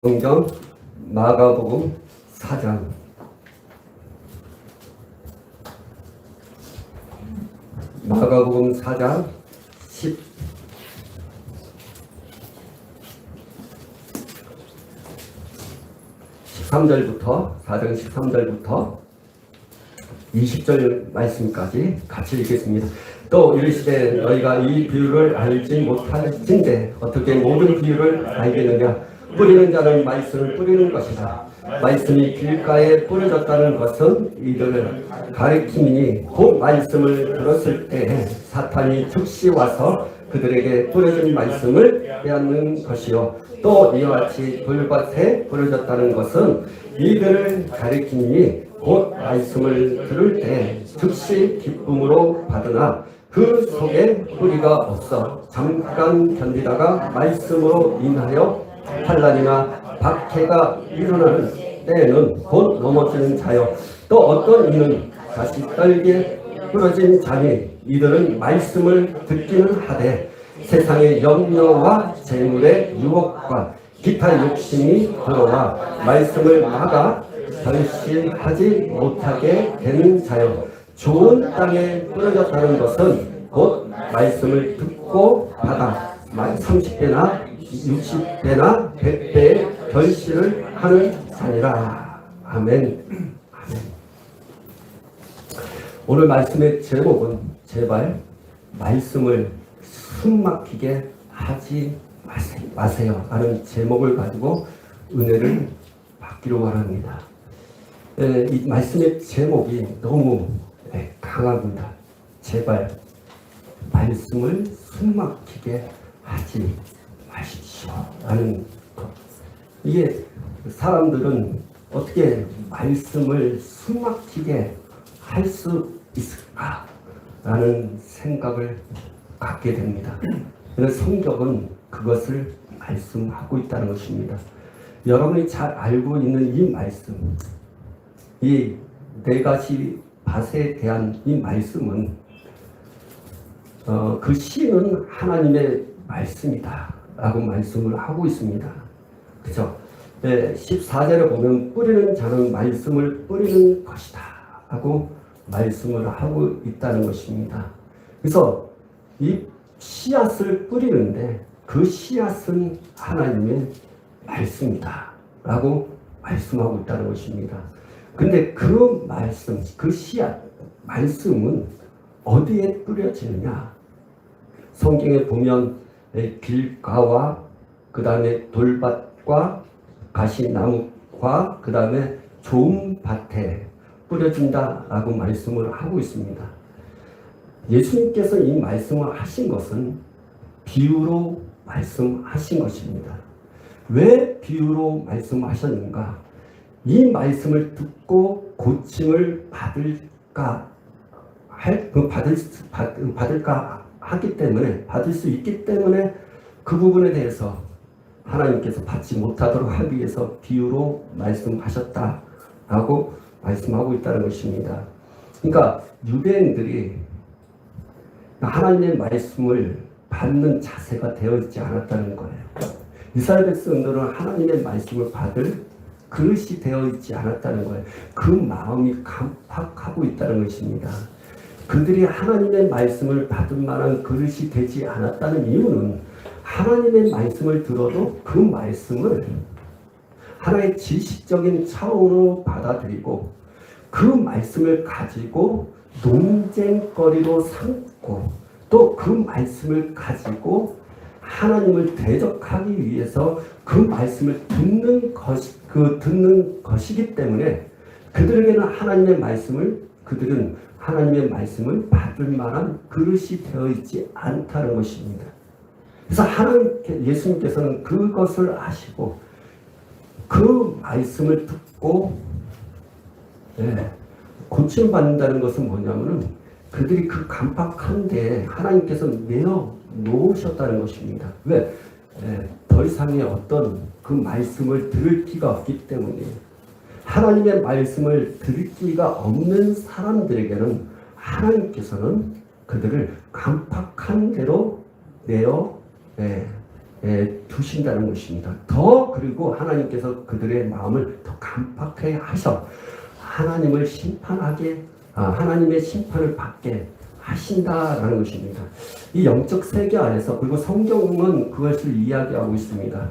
성경 마가복음 4장 마가복음 4장 13절부터 4장 13절부터 20절 말씀까지 같이 읽겠습니다. 또 이르시되 너희가 이 비유를 알지 못할진대 어떻게 모든 비유를 알겠느냐. 뿌리는 자는 말씀을 뿌리는 것이다. 말씀이 길가에 뿌려졌다는 것은 이들을 가리킴이니 곧 말씀을 들었을 때 사탄이 즉시 와서 그들에게 뿌려진 말씀을 빼앗는 것이요. 또 이와 같이 돌밭에 뿌려졌다는 것은 이들을 가리킴이니 곧 말씀을 들을 때 즉시 기쁨으로 받으나 그 속에 뿌리가 없어 잠깐 견디다가 말씀으로 인하여 환난이나 박해가 일어나는 때에는 곧 넘어지는 자요. 또 어떤 이는 다시 떨게 부러진 자니 이들은 말씀을 듣기는 하되 세상의 염려와 재물의 유혹과 기타 욕심이 들어와 말씀을 막아 결실하지 못하게 되는 자요. 좋은 땅에 뿌려졌다는 것은 곧 말씀을 듣고 받아 30배나 60배나 100배의 결실을 하는 자니라. 아멘. 아멘. 오늘 말씀의 제목은 제발 말씀을 숨막히게 하지 마세요 라는 제목을 가지고 은혜를 받기로 원합니다. 이 말씀의 제목이 너무 강합니다. 제발 말씀을 숨막히게 하지 마십시오 라는 것. 이게 사람들은 어떻게 말씀을 숨막히게 할 수 있을까 라는 생각을 갖게 됩니다. 그래서 성경은 그것을 말씀하고 있다는 것입니다. 여러분이 잘 알고 있는 이 말씀, 이 네 가지 밭에 대한 이 말씀은 그 씨는 하나님의 말씀이다 라고 말씀을 하고 있습니다. 그죠? 14절에 보면 뿌리는 자는 말씀을 뿌리는 것이다 하고 말씀을 하고 있다는 것입니다. 그래서 이 씨앗을 뿌리는데 그 씨앗은 하나님의 말씀이다 라고 말씀하고 있다는 것입니다. 근데 그 말씀, 그 씨앗, 말씀은 어디에 뿌려지느냐? 성경에 보면 길가와 그 다음에 돌밭과 가시나무와 그 다음에 좋은 밭에 뿌려진다라고 말씀을 하고 있습니다. 예수님께서 이 말씀을 하신 것은 비유로 말씀하신 것입니다. 왜 비유로 말씀하셨는가? 이 말씀을 듣고 고침을 받을까 하기 때문에 받을 수 있기 때문에 그 부분에 대해서 하나님께서 받지 못하도록 하기 위해서 비유로 말씀하셨다라고 말씀하고 있다는 것입니다. 그러니까 유대인들이 하나님의 말씀을 받는 자세가 되어 있지 않았다는 거예요. 이스라엘 백성들은 하나님의 말씀을 받을 그릇이 되어 있지 않았다는 거예요. 그 마음이 강팍하고 있다는 것입니다. 그들이 하나님의 말씀을 받을 만한 그릇이 되지 않았다는 이유는 하나님의 말씀을 들어도 그 말씀을 하나의 지식적인 차원으로 받아들이고 그 말씀을 가지고 논쟁거리로 삼고 또 그 말씀을 가지고 하나님을 대적하기 위해서 그 말씀을 듣는 것이기 때문에 그들은 하나님의 말씀을 받을 만한 그릇이 되어 있지 않다는 것입니다. 그래서 예수님께서는 그것을 아시고 그 말씀을 듣고 고침받는다는 것은 뭐냐면은 그들이 그 간팍한 데에 하나님께서 내어 놓으셨다는 것입니다. 왜? 더 이상의 어떤 그 말씀을 들을 기가 없기 때문에 하나님의 말씀을 들을 기가 없는 사람들에게는 하나님께서는 그들을 간팍한 대로 내어 두신다는 것입니다. 더 그리고 하나님께서 그들의 마음을 더 간파하게 하셔 하나님의 심판을 받게 하신다라는 것입니다. 이 영적 세계 안에서 그리고 성경은 그것을 이야기하고 있습니다.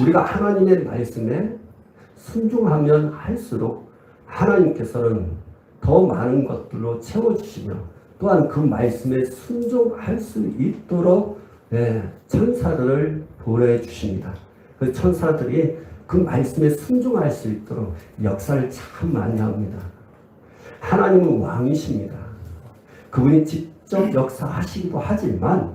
우리가 하나님의 말씀에 순종하면 할수록 하나님께서는 더 많은 것들로 채워주시며 또한 그 말씀에 순종할 수 있도록 천사들을 보내주십니다. 그 천사들이 그 말씀에 순종할 수 있도록 역사를 참 많이 합니다. 하나님은 왕이십니다. 그분이 직접 역사하시기도 하지만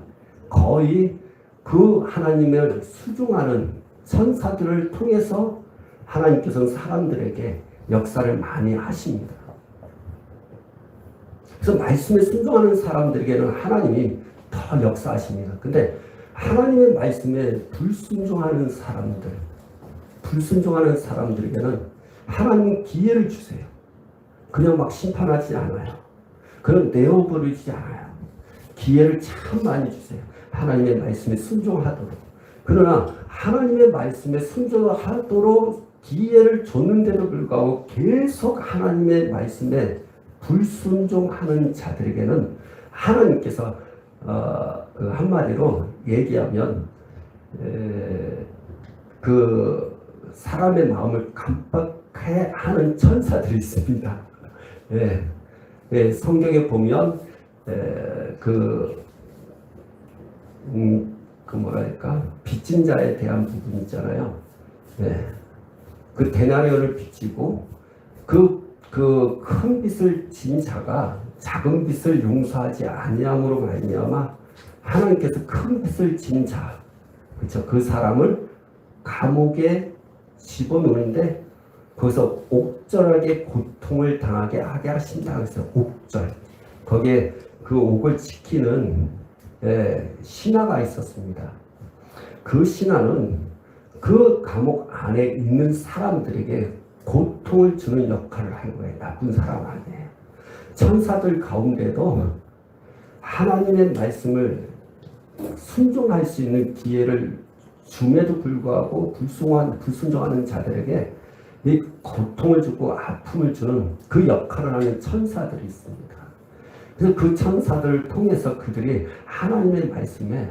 거의 그 하나님을 수종하는 천사들을 통해서 하나님께서는 사람들에게 역사를 많이 하십니다. 그래서 말씀에 순종하는 사람들에게는 하나님이 더 역사하십니다. 근데 하나님의 말씀에 불순종하는 사람들에게는 하나님 기회를 주세요. 그냥 막 심판하지 않아요. 그런 내어버리지 않아요. 기회를 참 많이 주세요. 하나님의 말씀에 순종하도록. 그러나 하나님의 말씀에 순종하도록 기회를 줬는데도 불구하고 계속 하나님의 말씀에 불순종하는 자들에게는 하나님께서 그 한마디로 얘기하면 그 사람의 마음을 깜빡해 하는 천사들이 있습니다. 성경에 보면 빚진 자에 대한 부분 있잖아요. 그 데나리온을 빚지고 그 큰 빚을 진 자가 작은 빚을 용서하지 아니함으로 말미암아 하나님께서 큰 빚을 진 자, 그렇죠? 그 사람을 감옥에 집어넣는데 거기서 옥절하게 고통을 당하게 하게 하신다. 그래서 옥절. 거기에 그 옥을 지키는 신하가 있었습니다. 그 신하는 그 감옥 안에 있는 사람들에게 고통을 주는 역할을 한 거예요. 나쁜 사람 아니에요. 천사들 가운데도 하나님의 말씀을 순종할 수 있는 기회를 줌에도 불구하고 불순종하는 자들에게 이 고통을 주고 아픔을 주는 그 역할을 하는 천사들이 있습니다. 그래서 그 천사들을 통해서 그들이 하나님의 말씀에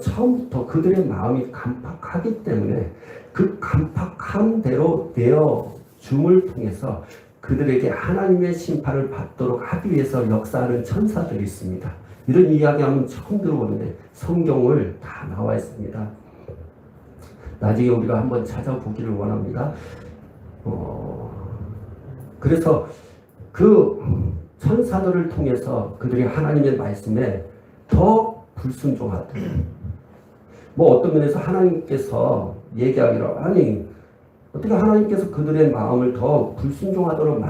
처음부터 그들의 마음이 간팍하기 때문에 그 간팍함대로 내어줌을 통해서 그들에게 하나님의 심판을 받도록 하기 위해서 역사하는 천사들이 있습니다. 이런 이야기하면 처음 들어보는데 성경을 다 나와 있습니다. 나중에 우리가 한번 찾아보기를 원합니다. 그래서 그 천사들을 통해서 그들이 하나님의 말씀에 더 불순종하도록 어떤 면에서 하나님께서 얘기하기로 어떻게 하나님께서 그들의 마음을 더 불순종하도록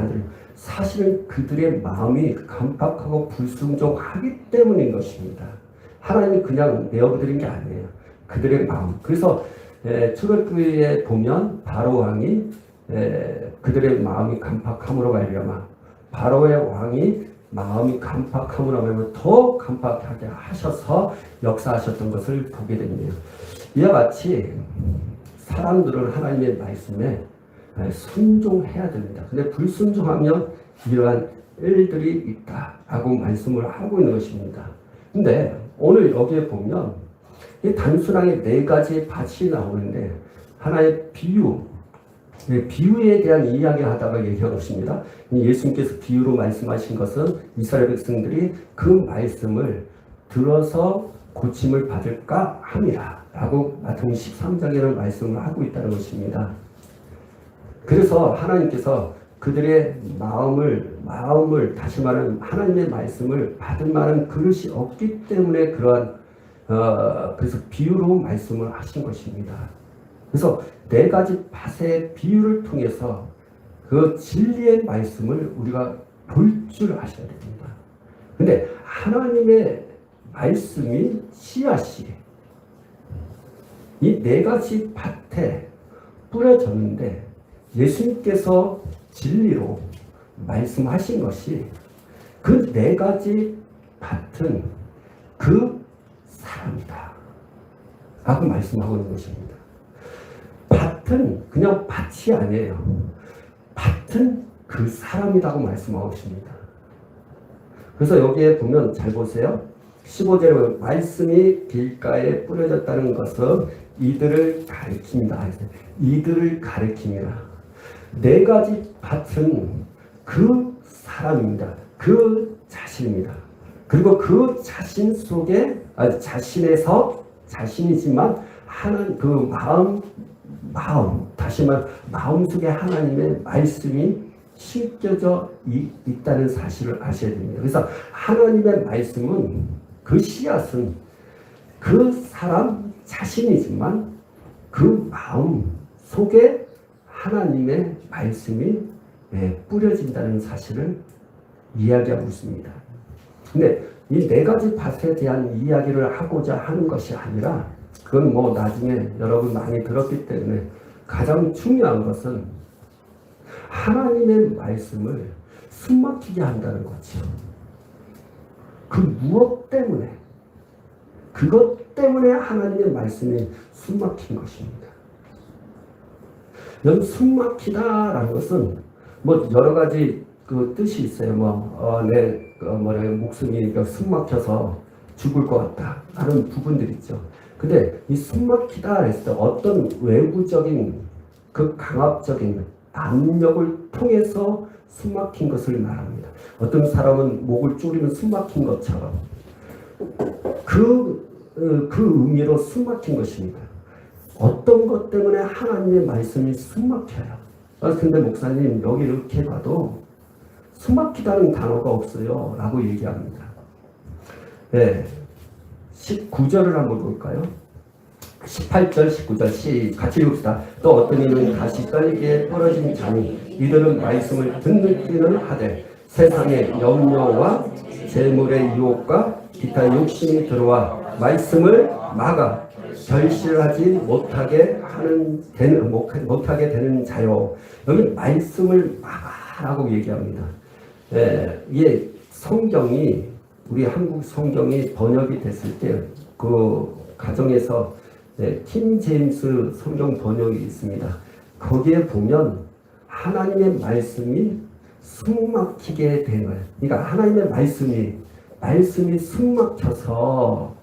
사실은 그들의 마음이 간팍하고 불순종하기 때문인 것입니다. 하나님이 그냥 내어드린 게 아니에요. 그들의 마음. 그래서 출애굽기에 보면 바로 왕이 그들의 마음이 간팍함으로 말미암아 바로의 왕이 마음이 간팍함으로 말미암아 더 간팍하게 하셔서 역사하셨던 것을 보게 됩니다. 이와 같이 사람들은 하나님의 말씀에 순종해야 됩니다. 근데 불순종하면 이러한 일들이 있다라고 말씀을 하고 있는 것입니다. 근데 오늘 여기에 보면 단순하게 4가지의 밭이 나오는데 하나의 비유에 대한 이야기를 하다가 얘기하고 있습니다. 예수님께서 비유로 말씀하신 것은 이스라엘 백성들이 그 말씀을 들어서 고침을 받을까 함이라 라고 마태복음 13장에는 말씀을 하고 있다는 것입니다. 그래서 하나님께서 그들의 마음을 다시 말하면 하나님의 말씀을 받을 만한 그릇이 없기 때문에 그래서 비유로 말씀을 하신 것입니다. 그래서 4가지 밭의 비유를 통해서 그 진리의 말씀을 우리가 볼 줄 아셔야 됩니다. 근데 하나님의 말씀이 씨앗이 이 4가지 밭에 뿌려졌는데 예수님께서 진리로 말씀하신 것이 그 4가지 밭은 그 사람이다. 라고 말씀하고 있는 것입니다. 밭은 그냥 밭이 아니에요. 밭은 그 사람이라고 말씀하고 있습니다. 그래서 여기에 보면 잘 보세요. 15절에 말씀이 길가에 뿌려졌다는 것은 이들을 가리킵니다. 이들을 가리킵니다. 네 가지 밭은 그 사람입니다. 그 자신입니다. 그리고 그 자신 속에 자신에서 자신이지만 하는 그 다시 말해 마음 속에 하나님의 말씀이 심겨져 있다는 사실을 아셔야 됩니다. 그래서 하나님의 말씀은 그 씨앗은 그 사람 자신이지만 그 마음 속에 하나님의 말씀이 뿌려진다는 사실을 이야기하고 있습니다. 근데 이 네 가지 밭에 대한 이야기를 하고자 하는 것이 아니라 그건 뭐 나중에 여러분 많이 들었기 때문에 가장 중요한 것은 하나님의 말씀을 숨막히게 한다는 거죠. 그 무엇 때문에 그것 때문에 하나님의 말씀이 숨막힌 것입니다. 여기 숨막히다라는 것은 뭐 여러 가지 그 뜻이 있어요. 내 목숨이 숨막혀서 죽을 것 같다 하는 부분들이 있죠. 근데 이 숨막히다 했을 때 어떤 외부적인 그 강압적인 압력을 통해서 숨막힌 것을 말합니다. 어떤 사람은 목을 쪼르면 숨막힌 것처럼 그 의미로 숨막힌 것입니다. 어떤 것 때문에 하나님의 말씀이 숨막혀요. 근데 목사님 여기 이렇게 봐도 숨막히다는 단어가 없어요 라고 얘기합니다. 네, 19절을 한번 볼까요? 18절 19절 같이 읽읍시다. 또 어떤 이는 다시 떨기에 떨어진 자니 이들은 말씀을 듣기는 하되 세상의 염려와 재물의 유혹과 기타 욕심이 들어와 말씀을 막아 결실하지 못하게 되는 자요. 여기 말씀을 막아라고 얘기합니다. 이게 성경이 우리 한국 성경이 번역이 됐을 때 그 가정에서 킹 제임스 성경 번역이 있습니다. 거기에 보면 하나님의 말씀이 숨막히게 되는, 그러니까 하나님의 말씀이 숨막혀서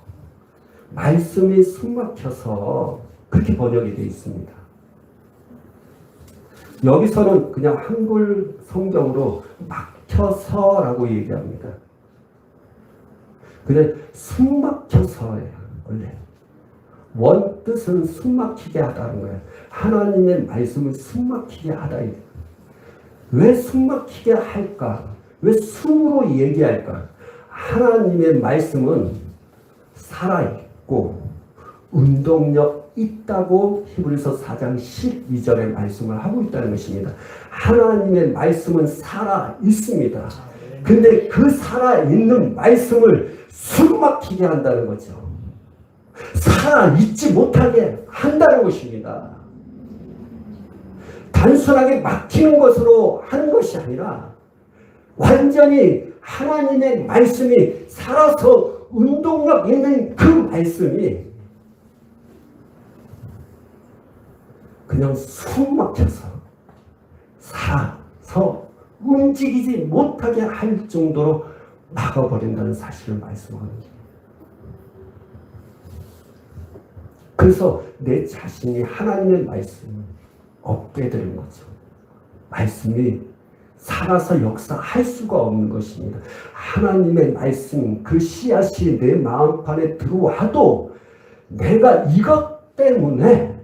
그렇게 번역이 되어 있습니다. 여기서는 그냥 한글 성경으로 막혀서라고 얘기합니다. 근데 숨막혀서예요. 원래 원뜻은 숨막히게 하다는 거예요. 하나님의 말씀을 숨막히게 하다. 왜 숨막히게 할까? 왜 숨으로 얘기할까? 하나님의 말씀은 살아있고 운동력 있다고 히브리서 4장 12절의 말씀을 하고 있다는 것입니다. 하나님의 말씀은 살아있습니다. 근데 그 살아있는 말씀을 숨막히게 한다는 거죠. 살아있지 못하게 한다는 것입니다. 단순하게 막히는 것으로 하는 것이 아니라 완전히 하나님의 말씀이 살아서 운동력 있는 그 말씀이 그냥 숨막혀서 살아서 움직이지 못하게 할 정도로 막아버린다는 사실을 말씀하는 거예요. 그래서 내 자신이 하나님의 말씀을 얻게 되는 거죠. 말씀이 살아서 역사할 수가 없는 것입니다. 하나님의 말씀, 그 씨앗이 내 마음판에 들어와도 내가 이것 때문에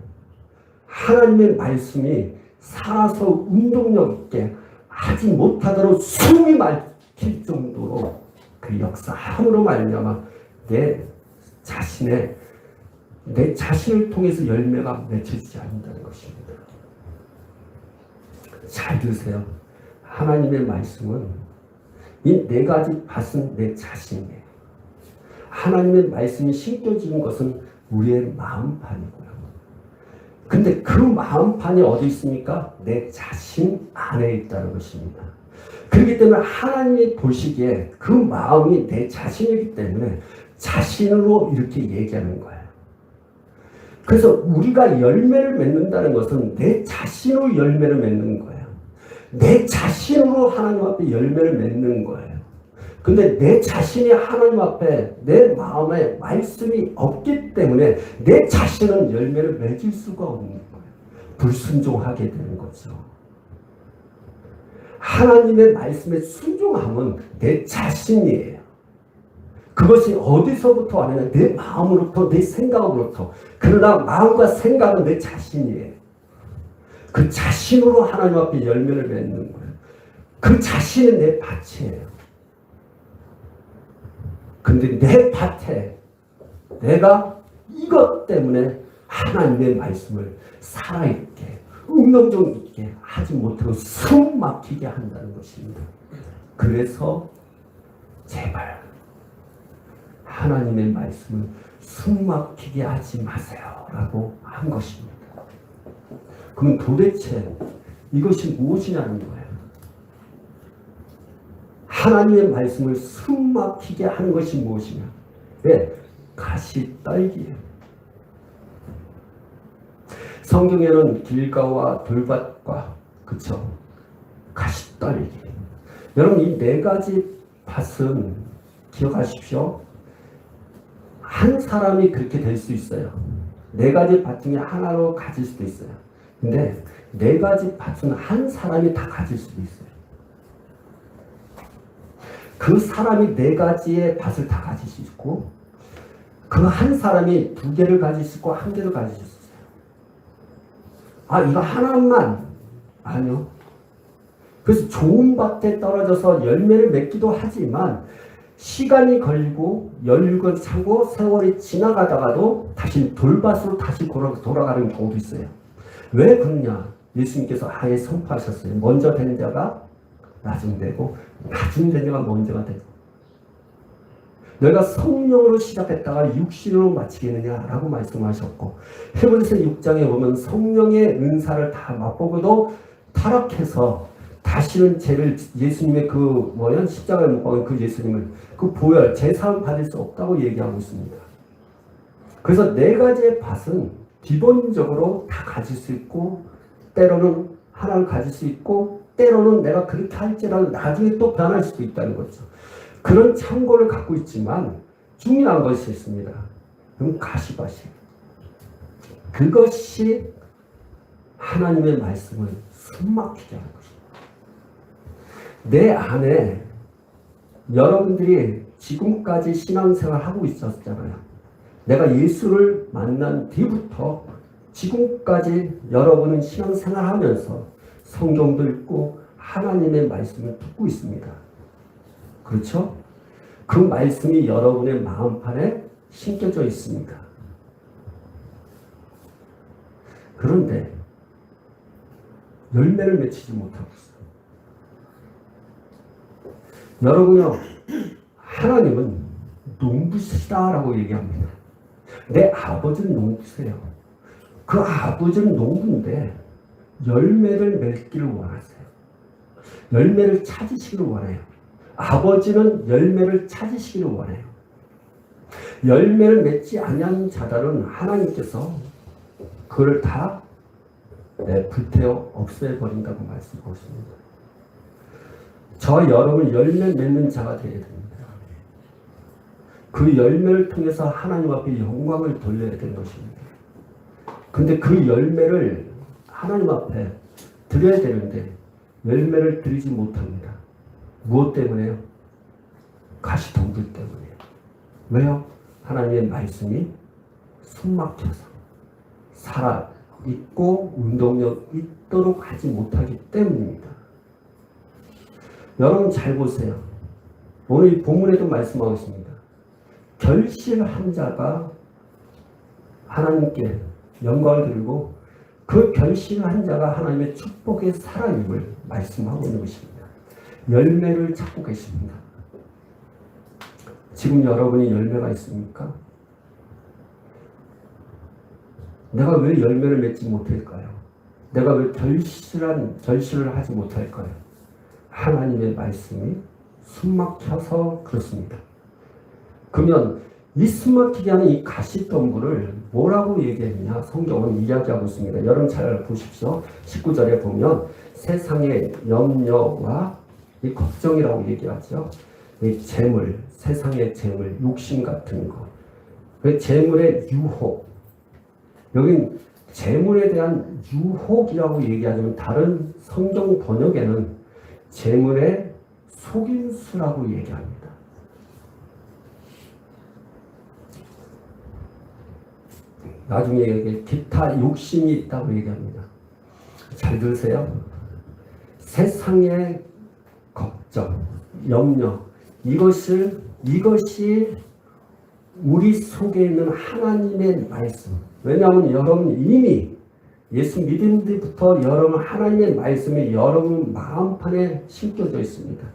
하나님의 말씀이 살아서 운동력 있게 하지 못하도록 숨이 막힐 정도로 그 역사함으로 말미암아 내 자신을 통해서 열매가 맺혀지지 않는다는 것입니다. 잘 들으세요. 하나님의 말씀은 이 네 가지 밭은 내 자신이에요. 하나님의 말씀이 심겨지는 것은 우리의 마음판이고요. 근데 그 마음판이 어디 있습니까? 내 자신 안에 있다는 것입니다. 그렇기 때문에 하나님이 보시기에 그 마음이 내 자신이기 때문에 자신으로 이렇게 얘기하는 거예요. 그래서 우리가 열매를 맺는다는 것은 내 자신으로 열매를 맺는 거예요. 내 자신으로 하나님 앞에 열매를 맺는 거예요. 근데 내 자신이 하나님 앞에 내 마음에 말씀이 없기 때문에 내 자신은 열매를 맺을 수가 없는 거예요. 불순종하게 되는 거죠. 하나님의 말씀에 순종함은 내 자신이에요. 그것이 어디서부터 왔느냐? 내 마음으로부터, 내 생각으로부터. 그러나 마음과 생각은 내 자신이에요. 그 자신으로 하나님 앞에 열매를 맺는 거예요. 그 자신은 내 밭이에요. 근데 내 밭에 내가 이것 때문에 하나님의 말씀을 살아있게, 응용력 있게 하지 못하고 숨 막히게 한다는 것입니다. 그래서 제발 하나님의 말씀을 숨 막히게 하지 마세요 라고 한 것입니다. 그럼 도대체 이것이 무엇이냐는 거예요. 하나님의 말씀을 숨 막히게 하는 것이 무엇이냐? 네, 가시떨기예요. 성경에는 길가와 돌밭과 그쵸? 가시떨기. 여러분 이 네 가지 밭은 기억하십시오. 한 사람이 그렇게 될 수 있어요. 네 가지 밭 중에 하나로 가질 수도 있어요. 근데 네 가지 밭은 한 사람이 다 가질 수도 있어요. 그 사람이 네 가지의 밭을 다 가질 수 있고 그 한 사람이 두 개를 가질 수 있고 한 개를 가질 수 있어요. 아 이거 하나만 아니요. 그래서 좋은 밭에 떨어져서 열매를 맺기도 하지만 시간이 걸리고 열육을 차고 세월이 지나가다가도 다시 돌밭으로 다시 돌아가는 경우도 있어요. 왜 그러냐? 예수님께서 아예 선포하셨어요. 먼저 된 자가 나중 되고 나중 된 자가 먼저가 되고 너희가 성령으로 시작했다가 육신으로 마치겠느냐라고 말씀하셨고 히브리서 6장에 보면 성령의 은사를 다 맛보고도 타락해서 다시는 죄를 예수님의 그 십자가에 못 박은 그 예수님을 그 보혈 제사함 받을 수 없다고 얘기하고 있습니다. 그래서 네 가지의 밭은 기본적으로 다 가질 수 있고 때로는 하나를 가질 수 있고 때로는 내가 그렇게 할지라도 나중에 또 변할 수도 있다는 거죠. 그런 참고를 갖고 있지만 중요한 것이 있습니다. 그럼 가시밭이에요. 그것이 하나님의 말씀을 숨막히게 하는 것입니다. 내 안에 여러분들이 지금까지 신앙생활 하고 있었잖아요. 내가 예수를 만난 뒤부터 지금까지 여러분은 신앙생활 하면서 성경도 읽고 하나님의 말씀을 듣고 있습니다. 그렇죠? 그 말씀이 여러분의 마음판에 심겨져 있습니다. 그런데 열매를 맺히지 못하고 있어요. 여러분요, 하나님은 농부시다라고 얘기합니다. 내 아버지는 농부세요. 그 아버지는 농부인데 열매를 맺기를 원하세요. 열매를 찾으시기를 원해요. 아버지는 열매를 찾으시기를 원해요. 열매를 맺지 않는 자들은 하나님께서 그를 다 불태워 없애버린다고 말씀하고 있습니다. 저 여러분 열매 맺는 자가 되어야 됩니다. 그 열매를 통해서 하나님 앞에 영광을 돌려야 되는 것입니다. 근데 그 열매를 하나님 앞에 드려야 되는데 열매를 드리지 못합니다. 무엇 때문에요? 가시덤불 때문에요. 왜요? 하나님의 말씀이 숨막혀서 살아있고 운동력 있도록 하지 못하기 때문입니다. 여러분 잘 보세요. 오늘 이 본문에도 말씀하고 있습니다. 결실한 자가 하나님께 영광을 드리고 그 결실한 자가 하나님의 축복의 살아임을 말씀하고 있는 것입니다. 열매를 찾고 계십니다. 지금 여러분이 열매가 있습니까? 내가 왜 열매를 맺지 못할까요? 내가 왜 결실을 하지 못할까요? 하나님의 말씀이 숨막혀서 그렇습니다. 그러면 이 숨막히게 하는 이 가시덤불을 뭐라고 얘기했냐? 성경은 이야기하고 있습니다. 여러분 잘 보십시오. 19절에 보면 세상의 염려와 이 걱정이라고 얘기하죠. 이 재물, 세상의 재물, 욕심 같은 거. 그 재물의 유혹. 여긴 재물에 대한 유혹이라고 얘기하지만 다른 성경 번역에는 재물의 속임수라고 얘기합니다. 나중에 여기 기타 욕심이 있다고 얘기합니다. 잘 들으세요. 세상의 걱정, 염려, 이것이 우리 속에 있는 하나님의 말씀. 왜냐하면 여러분 이미 예수 믿은 뒤부터 여러분 하나님의 말씀이 여러분 마음판에 심겨져 있습니다.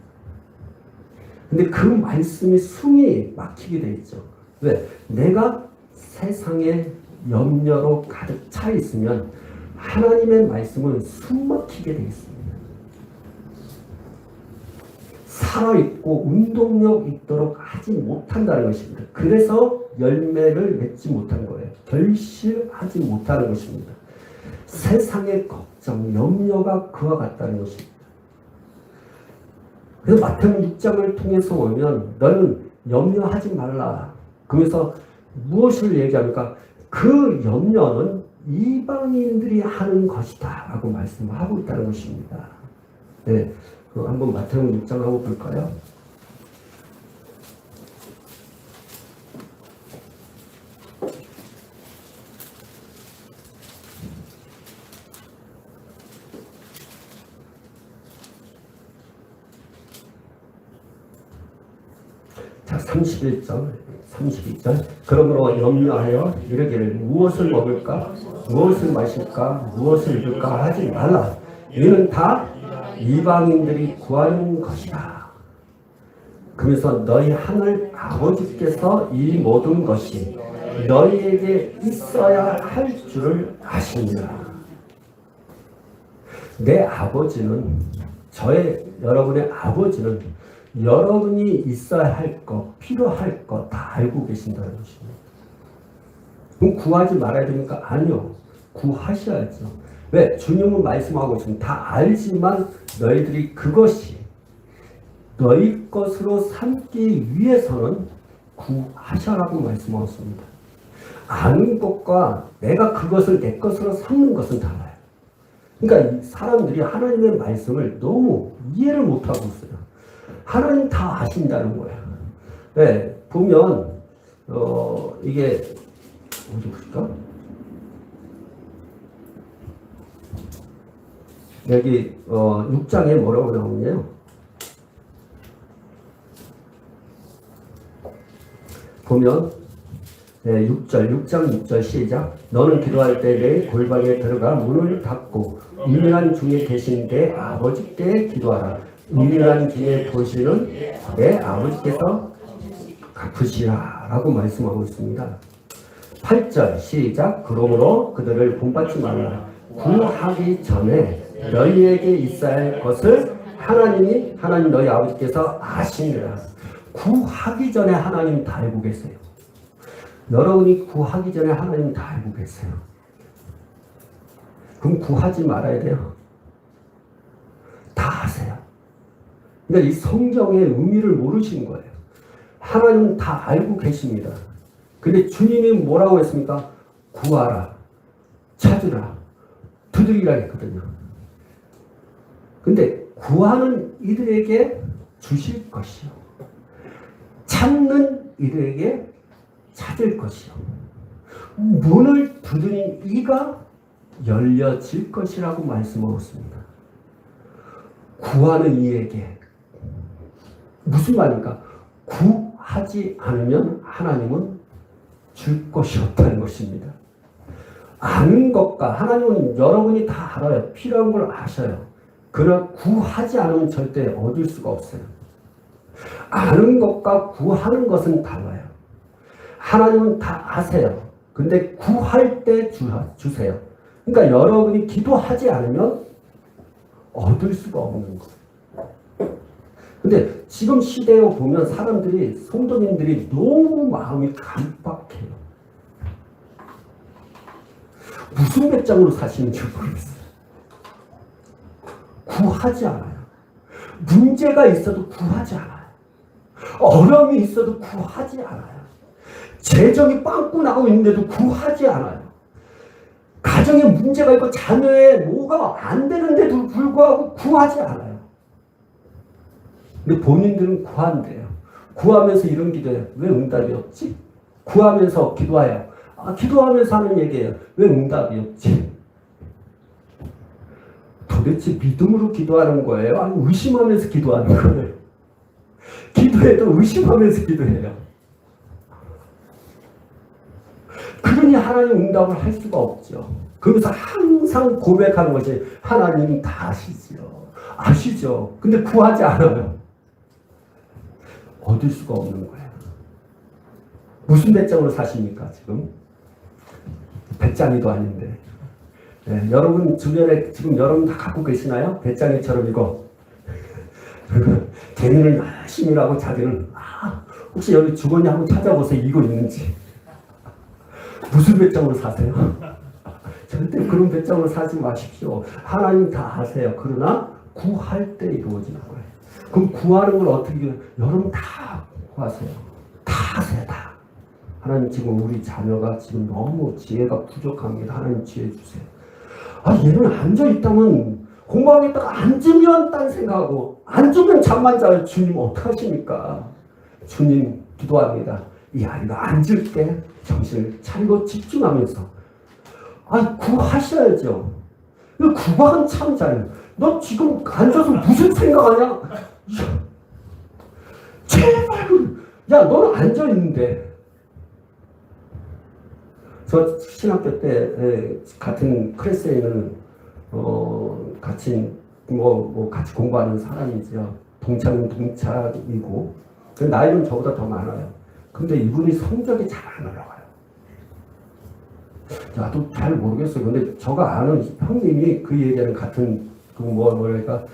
근데 그 말씀이 숨이 막히게 돼 있죠. 왜? 내가 세상의 염려로 가득 차 있으면 하나님의 말씀은 숨 막히게 돼 있습니다. 살아있고 운동력 있도록 하지 못한다는 것입니다. 그래서 열매를 맺지 못한 거예요. 결실하지 못하는 것입니다. 세상의 걱정, 염려가 그와 같다는 것입니다. 그래서 마태복음 6장을 통해서 보면 너는 염려하지 말라. 그러면서 무엇을 얘기합니까? 그 염려는 이방인들이 하는 것이다 라고 말씀하고 있다는 것입니다. 네, 한번 마태복음 6장 한번 볼까요? 자, 32절. 그러므로 염려하여 이르기를 무엇을 먹을까? 무엇을 마실까? 무엇을 입을까? 하지 말라. 이는 다 이방인들이 구하는 것이다. 그래서 너희 하늘 아버지께서 이 모든 것이 너희에게 있어야 할 줄을 아시니라. 내 아버지는, 여러분의 아버지는 여러분이 있어야 할 것, 필요할 것 다 알고 계신다는 것입니다. 그럼 구하지 말아야 됩니까? 아니요. 구하셔야죠. 왜? 주님은 말씀하고 있습니다. 다 알지만 너희들이 그것이 너희 것으로 삼기 위해서는 구하셔라고 말씀하셨습니다. 아는 것과 내가 그것을 내 것으로 삼는 것은 달라요. 그러니까 사람들이 하나님의 말씀을 너무 이해를 못하고 있어요. 하나님 다 아신다는 거예요. 네, 보면 이게 어디 볼까? 여기 6장에 뭐라고 나오냐요? 보면 6장 6절 시작. 너는 기도할 때 내 골방에 들어가 문을 닫고 은밀한 중에 계신 내 아버지께 기도하라. 은밀한 중에 보시는 내 아버지께서 갚으시라 라고 말씀하고 있습니다. 8절 시작. 그러므로 그들을 본받지 말라. 구하기 전에 너희에게 있어야 할 것을 하나님 너희 아버지께서 아시니라. 구하기 전에 하나님 다 알고 계세요. 여러분이 구하기 전에 하나님 다 알고 계세요. 그럼 구하지 말아야 돼요. 다 아세요. 그러니까 이 성경의 의미를 모르시는 거예요. 하나님 다 알고 계십니다. 근데 주님이 뭐라고 했습니까? 구하라, 찾으라, 두드리라 했거든요. 근데 구하는 이들에게 주실 것이요, 찾는 이들에게 찾을 것이요, 문을 두드린 이가 열려질 것이라고 말씀하셨습니다. 구하는 이에게. 무슨 말입니까? 구하지 않으면 하나님은 줄 것이 없다는 것입니다. 아는 것과, 하나님은 여러분이 다 알아요. 필요한 걸 아셔요. 그러나 구하지 않으면 절대 얻을 수가 없어요. 아는 것과 구하는 것은 달라요. 하나님은 다 아세요. 근데 구할 때 주세요. 그러니까 여러분이 기도하지 않으면 얻을 수가 없는 거예요. 근데 지금 시대에 보면 사람들이, 성도님들이 너무 마음이 간박해요. 무슨 배짱으로 사시는지 모르겠어요. 구하지 않아요. 문제가 있어도 구하지 않아요. 어려움이 있어도 구하지 않아요. 재정이 빵꾸 나고 있는데도 구하지 않아요. 가정에 문제가 있고 자녀의 뭐가 안 되는데도 불구하고 구하지 않아요. 근데 본인들은 구한대요. 구하면서 이런 기도해요. 왜 응답이 없지? 구하면서 기도해요. 기도하면서 하는 얘기예요. 왜 응답이 없지? 도대체 믿음으로 기도하는 거예요? 아니면 의심하면서 기도하는 거예요? 기도해도 의심하면서 기도해요. 그러니 하나님 응답을 할 수가 없죠. 그러면서 항상 고백하는 것이 하나님 다 아시죠. 아시죠. 근데 구하지 않아요. 얻을 수가 없는 거예요. 무슨 배짱으로 사십니까 지금? 배짱이도 아닌데. 네, 여러분 주변에 지금 여러분 다 갖고 계시나요? 배짱이처럼 이거. 걔네는 열심히 일하고 자기는 혹시 여기 주거니 한번 찾아보세요. 이거 있는지. 무슨 배짱으로 사세요? 절대 그런 배짱으로 사지 마십시오. 하나님 다 아세요. 그러나 구할 때 이루어지는 거예요. 그럼 구하는 걸 어떻게 해요? 여러분 다 구하세요. 다 하세요. 다. 하나님 지금 우리 자녀가 지금 너무 지혜가 부족합니다. 하나님 지혜 주세요. 얘는 앉아있다면 공부하겠다가 앉으면 딴 생각하고 앉으면 잠만 자요. 주님 어떡하십니까? 주님 기도합니다. 이 아이가 앉을 때 정신을 차리고 집중하면서 구하셔야죠. 구하는 참 잘해요. 너 지금 앉아서 무슨 생각하냐? 제발 너는 앉아있는데. 저 신학교 때 같은 클래스에 있는 같이 같이 공부하는 사람이죠. 동창이고 나이는 저보다 더 많아요. 근데 이분이 성적이 잘 안 올라가요. 나도 잘 모르겠어요. 근데 저가 아는 형님이 그 얘기하는 같은 뭐랄까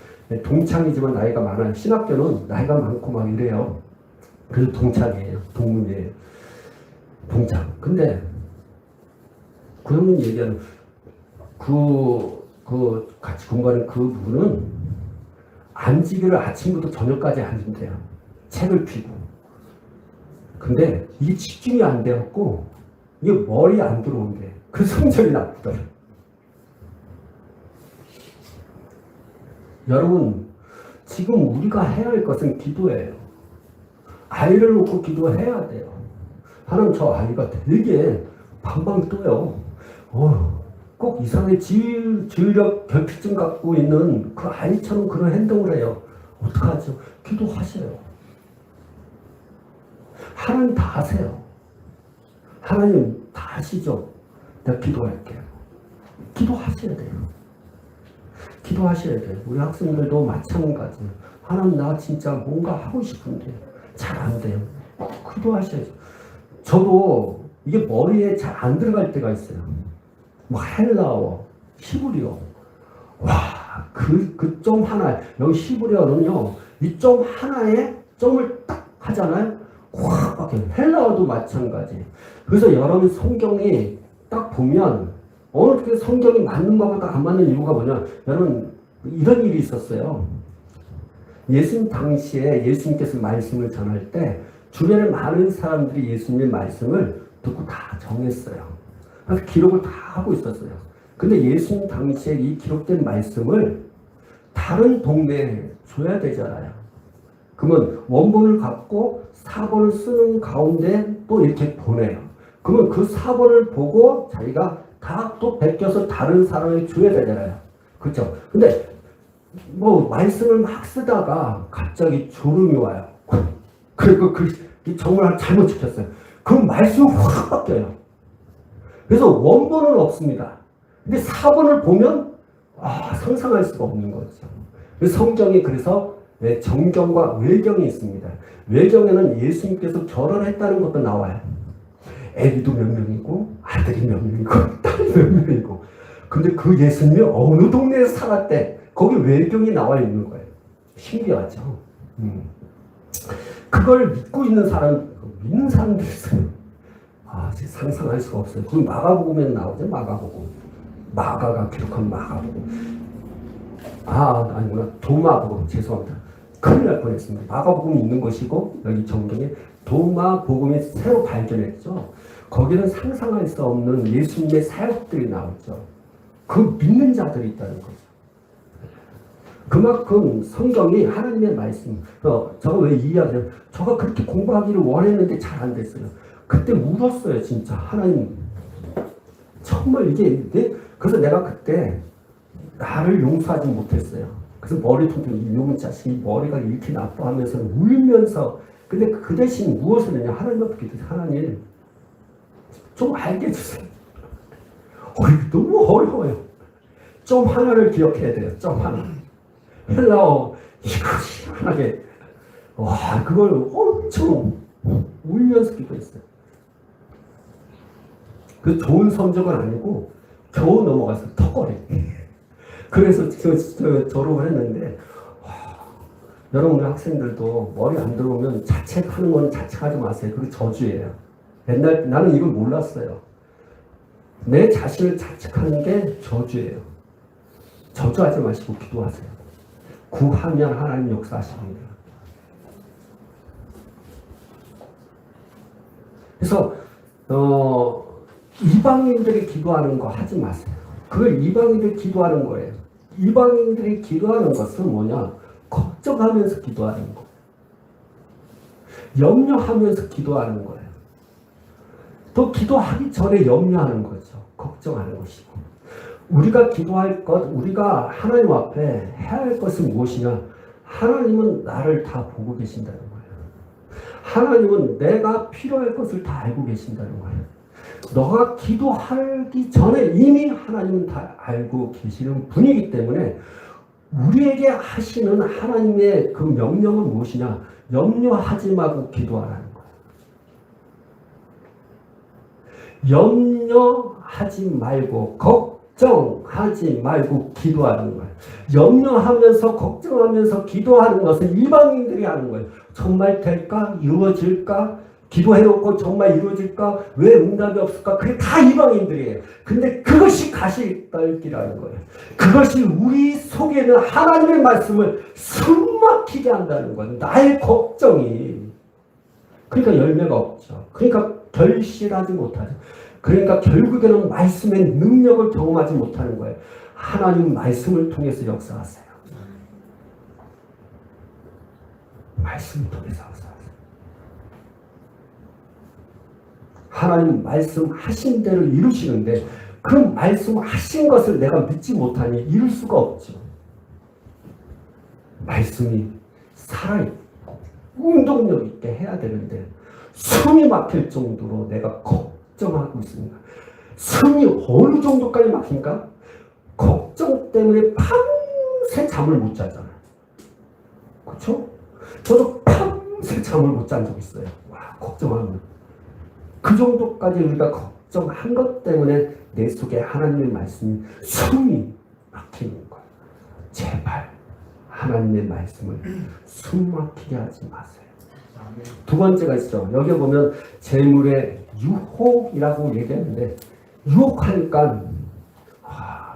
동창이지만 나이가 많아요. 신학교는 나이가 많고 막 이래요. 그래서 동창이에요. 동문이에요. 동창. 근데 그 형님 얘기하는 그 같이 공부하는 그 분은 앉기를 아침부터 저녁까지 앉는대요. 책을 펴고. 근데 이게 집중이 안 되었고 이게 머리에 안 들어온대. 그 성적이 나쁘더라고요. 여러분 지금 우리가 해야 할 것은 기도예요. 아이를 놓고 기도해야 돼요. 하나님 저 아이가 되게 방방 떠요. 꼭 이상하게 지휘력 결핍증 갖고 있는 그 아이처럼 그런 행동을 해요. 어떡하죠? 기도하세요. 하나님 다 아세요. 하나님 다 아시죠? 내가 기도할게요. 기도하셔야 돼요. 기도하셔야 돼요. 우리 학생들도 마찬가지예요. 하나님 나 진짜 뭔가 하고 싶은데 잘 안 돼요. 기도하셔야죠. 저도 이게 머리에 잘 안 들어갈 때가 있어요. 헬라어, 히브리어. 그 점 하나, 여기 히브리어는요, 이 점 하나에 점을 딱 하잖아요? 확 박혀요. 헬라어도 마찬가지. 그래서 여러분 성경이 딱 보면, 어느 게 성경이 맞는 것보다 안 맞는 이유가 뭐냐, 여러분, 이런 일이 있었어요. 예수님 당시에 예수님께서 말씀을 전할 때, 주변에 많은 사람들이 예수님의 말씀을 듣고 다 정했어요. 그래서 기록을 다 하고 있었어요. 근데 예수님 당시에 이 기록된 말씀을 다른 동네에 줘야 되잖아요. 그러면 원본을 갖고 4번을 쓰는 가운데 또 이렇게 보내요. 그러면 그 4번을 보고 자기가 다 또 베껴서 다른 사람에게 줘야 되잖아요. 그렇죠? 근데 말씀을 막 쓰다가 갑자기 졸음이 와요. 그리고 정말 잘못 지켰어요. 그 말씀이 확 바뀌어요. 그래서 원본은 없습니다. 근데 4번을 보면 상상할 수가 없는 거죠. 그래서 성경이 그래서 정경과 외경이 있습니다. 외경에는 예수님께서 결혼했다는 것도 나와요. 애기도 몇 명이고 아들이 몇 명이고 딸이 몇 명이고. 근데 그 예수님이 어느 동네에 살았대. 거기 외경이 나와 있는 거예요. 신기하죠. 그걸 믿고 있는 믿는 사람들이 있어요. 상상할 수가 없어요. 그 마가복음에 나오죠. 마가가 기록한 마가복음. 아니구나. 도마복음. 죄송합니다. 큰일 날 뻔했습니다. 마가복음이 있는 것이고 여기 정경에 도마복음이 새로 발견했죠. 거기는 상상할 수 없는 예수님의 사역들이 나오죠. 그 믿는 자들이 있다는 거죠. 그만큼 성경이 하나님의 말씀. 저가 왜 이야기해요? 저가 그렇게 공부하기를 원했는데 잘 안 됐어요. 그때 울었어요. 진짜 하나님 정말 이게 그래서 내가 그때 나를 용서하지 못했어요. 그래서 머리 통통 이놈의 자식이 머리가 이렇게 나빠하면서 울면서 근데 그 대신 무엇을 했냐? 하나님 앞에 기도해서 하나님 좀 알게 해주세요. 너무 어려워요. 좀 하나를 기억해야 돼요. 좀 하나. 헬라어 이거 시원하게 그걸 엄청 울면서 기도했어요. 그 좋은 성적은 아니고 겨우 넘어갔어요. 턱걸이. 그래서 졸업을 했는데 여러분 학생들도 머리 안 들어오면 자책하는 건 자책하지 마세요. 그게 저주예요. 옛날 나는 이걸 몰랐어요. 내 자신을 자책하는 게 저주예요. 저주하지 마시고 기도하세요. 구하면 하나님 역사하십니다. 그래서 이방인들이 기도하는 거 하지 마세요. 그걸 이방인들이 기도하는 거예요. 이방인들이 기도하는 것은 뭐냐? 걱정하면서 기도하는 거. 염려하면서 기도하는 거예요. 또 기도하기 전에 염려하는 거죠. 걱정하는 것이고. 우리가 기도할 것, 우리가 하나님 앞에 해야 할 것은 무엇이냐? 하나님은 나를 다 보고 계신다는 거예요. 하나님은 내가 필요할 것을 다 알고 계신다는 거예요. 너가 기도하기 전에 이미 하나님은 다 알고 계시는 분이기 때문에 우리에게 하시는 하나님의 그 명령은 무엇이냐? 염려하지 말고 기도하라는 거예요. 염려하지 말고 걱정하지 말고 기도하는 거예요. 염려하면서 걱정하면서 기도하는 것은 일반인들이 하는 거예요. 정말 될까? 이루어질까? 기도해놓고 정말 이루어질까? 왜 응답이 없을까? 그게 다 이방인들이에요. 근데 그것이 가시떨기라는 거예요. 그것이 우리 속에는 하나님의 말씀을 숨막히게 한다는 거예요. 나의 걱정이. 그러니까 열매가 없죠. 그러니까 결실하지 못하죠. 그러니까 결국에는 말씀의 능력을 경험하지 못하는 거예요. 하나님 말씀을 통해서 역사하세요. 말씀을 통해서 역사하세요. 하나님 말씀하신 대로 이루시는데 그 말씀하신 것을 내가 믿지 못하니 이룰 수가 없죠. 말씀이 살아있고 운동력 있게 해야 되는데 숨이 막힐 정도로 내가 걱정하고 있습니다. 숨이 어느 정도까지 막힌가? 걱정 때문에 밤새 잠을 못 자잖아요. 그렇죠? 저도 밤새 잠을 못 잔 적 있어요. 걱정하면. 그 정도까지 우리가 걱정한 것 때문에 내 속에 하나님의 말씀이 숨이 막히는 거예요. 제발 하나님의 말씀을 숨 막히게 하지 마세요. 두 번째가 있죠. 여기 보면 재물의 유혹이라고 얘기하는데 유혹하니까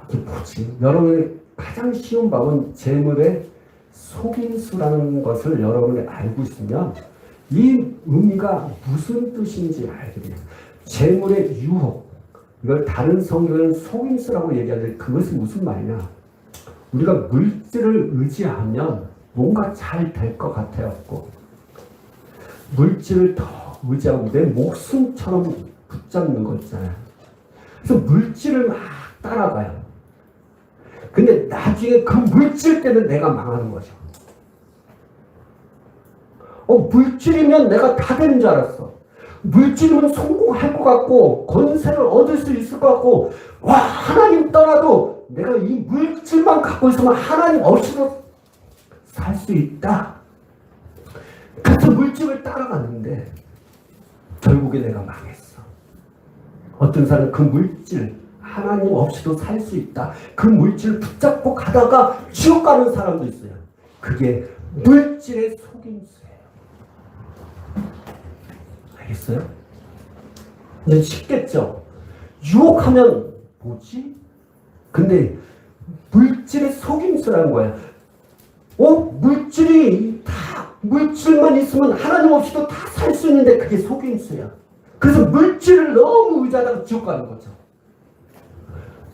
이게 뭐지? 여러분의 가장 쉬운 방은 재물의 속임수라는 것을 여러분이 알고 있으면 이 의미가 무슨 뜻인지 알게 돼요. 재물의 유혹. 이걸 다른 성경은 속임수라고 얘기하는데 그것은 무슨 말이냐? 우리가 물질을 의지하면 뭔가 잘 될 것 같아갖고 물질을 더 의지하고 내 목숨처럼 붙잡는 거 있잖아요. 그래서 물질을 막 따라가요. 근데 나중에 그 물질 때문에 내가 망하는 거죠. 물질이면 내가 다 되는 줄 알았어. 물질이면 성공할 것 같고 권세를 얻을 수 있을 것 같고 하나님 떠나도 내가 이 물질만 갖고 있으면 하나님 없이도 살 수 있다. 그래서 물질을 따라갔는데 결국에 내가 망했어. 어떤 사람은 그 물질 하나님 없이도 살 수 있다. 그 물질을 붙잡고 가다가 지옥 가는 사람도 있어요. 그게 물질의 속임수예요. 알겠어요? 이제 쉽겠죠? 유혹하면 뭐지? 근데 물질의 속임수라는 거야. 물질이 다 물질만 있으면 하나님 없이도 다 살 수 있는데 그게 속임수야. 그래서 물질을 너무 의지하다가 지옥 가는 거죠.